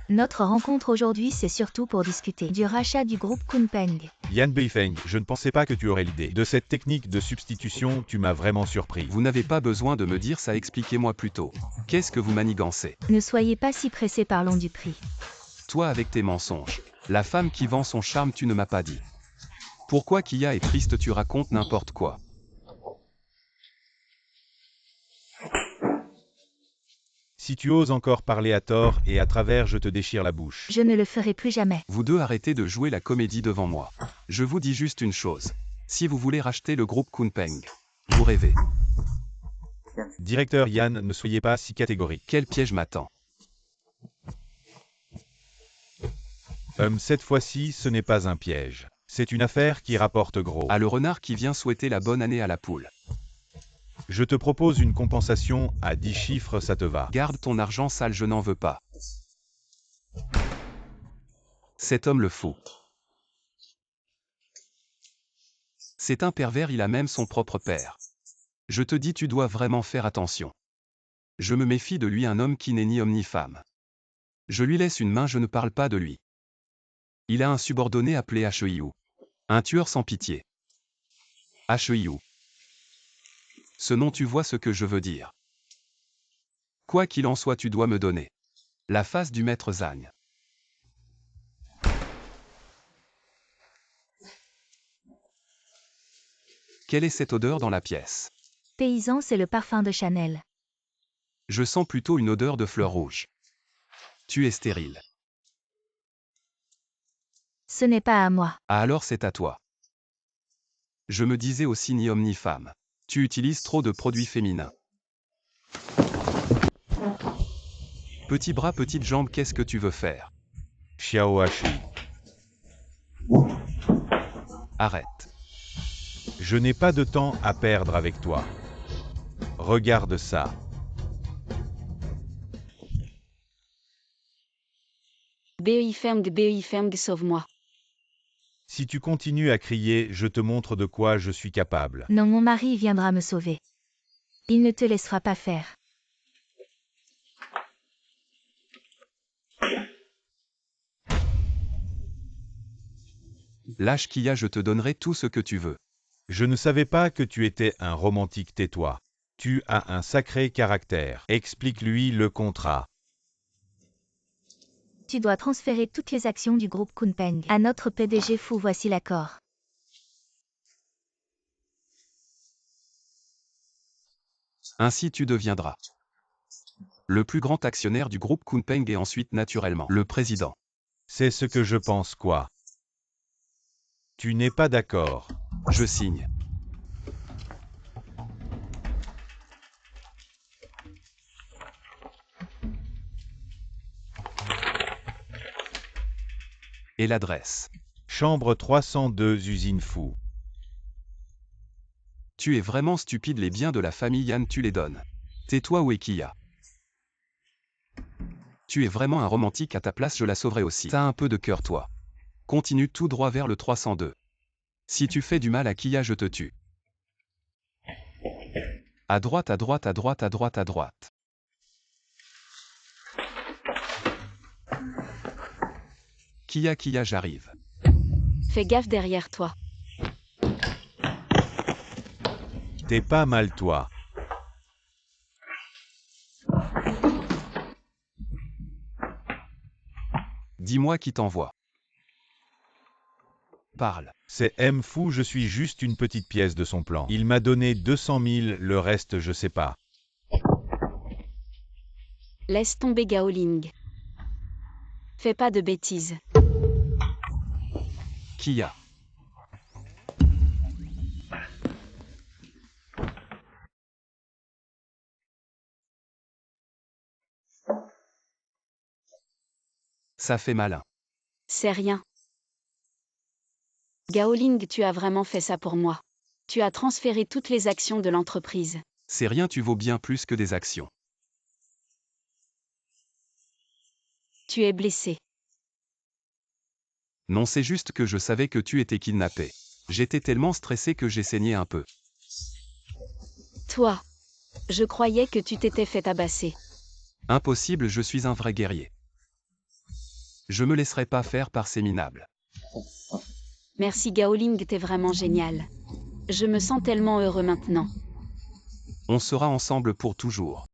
Notre rencontre aujourd'hui, c'est surtout pour discuter du rachat du groupe Kunpeng. Yan Beifeng, je ne pensais pas que tu aurais l'idée de cette technique de substitution, tu m'as vraiment surpris. Vous n'avez pas besoin de me dire ça, expliquez-moi plutôt. Qu'est-ce que vous manigancez? Ne soyez pas si pressé, parlons du prix. Toi avec tes mensonges. La femme qui vend son charme, tu ne m'as pas dit. Pourquoi Kia est triste, tu racontes n'importe quoi. Si tu oses encore parler à tort et à travers, je te déchire la bouche. Je ne le ferai plus jamais. Vous deux arrêtez de jouer la comédie devant moi. Je vous dis juste une chose. Si vous voulez racheter le groupe Kunpeng, vous rêvez. Directeur Yan, ne soyez pas si catégorique. Quel piège m'attend? Cette fois-ci, ce n'est pas un piège. C'est une affaire qui rapporte gros. Ah, le renard qui vient souhaiter la bonne année à la poule. Je te propose une compensation à 10 chiffres, ça te va? Garde ton argent sale, je n'en veux pas. Cet homme le fout. C'est un pervers, il a même son propre père. Je te dis, tu dois vraiment faire attention. Je me méfie de lui, un homme qui n'est ni homme ni femme. Je lui laisse une main, je ne parle pas de lui. Il a un subordonné appelé Heiu. Un tueur sans pitié. Heiu. Ce nom, tu vois ce que je veux dire. Quoi qu'il en soit, tu dois me donner la face du maître Zhang. Quelle est cette odeur dans la pièce? Paysan, c'est le parfum de Chanel. Je sens plutôt une odeur de fleurs rouges. Tu es stérile. Ce n'est pas à moi. Ah alors c'est à toi. Je me disais aussi ni homme ni femme. Tu utilises trop de produits féminins. Petit bras, petite jambe, qu'est-ce que tu veux faire? Xiaoashi. Arrête. Je n'ai pas de temps à perdre avec toi. Regarde ça. Beifeng, sauve-moi. Si tu continues à crier, je te montre de quoi je suis capable. Non, mon mari viendra me sauver. Il ne te laissera pas faire. Lâche Kia, je te donnerai tout ce que tu veux. Je ne savais pas que tu étais un romantique, tais-toi. Tu as un sacré caractère. Explique-lui le contrat. Tu dois transférer toutes les actions du groupe Kunpeng à notre PDG fou. Voici l'accord. Ainsi tu deviendras le plus grand actionnaire du groupe Kunpeng et ensuite naturellement le président. C'est ce que je pense, quoi. Tu n'es pas d'accord. Je signe. Et l'adresse? Chambre 302, usine Fou. Tu es vraiment stupide, les biens de la famille Yan, tu les donnes. Tais-toi ou Kia. Tu es vraiment un romantique, à ta place je la sauverai aussi. T'as un peu de cœur toi. Continue tout droit vers le 302. Si tu fais du mal à Kia, je te tue. À droite, à droite, à droite, à droite, à droite. Kia, j'arrive. Fais gaffe derrière toi. T'es pas mal, toi. Dis-moi qui t'envoie. Parle. C'est M Fou, je suis juste une petite pièce de son plan. Il m'a donné 200 000, le reste je sais pas. Laisse tomber Gaoling. Fais pas de bêtises. Kia. Ça fait malin. C'est rien. Gaoling, tu as vraiment fait ça pour moi. Tu as transféré toutes les actions de l'entreprise. C'est rien, tu vaux bien plus que des actions. Tu es blessé. Non, c'est juste que je savais que tu étais kidnappé. J'étais tellement stressé que j'ai saigné un peu. Toi. Je croyais que tu t'étais fait tabasser. Impossible, je suis un vrai guerrier. Je me laisserai pas faire par ces minables. Merci Gaoling, t'es vraiment génial. Je me sens tellement heureux maintenant. On sera ensemble pour toujours.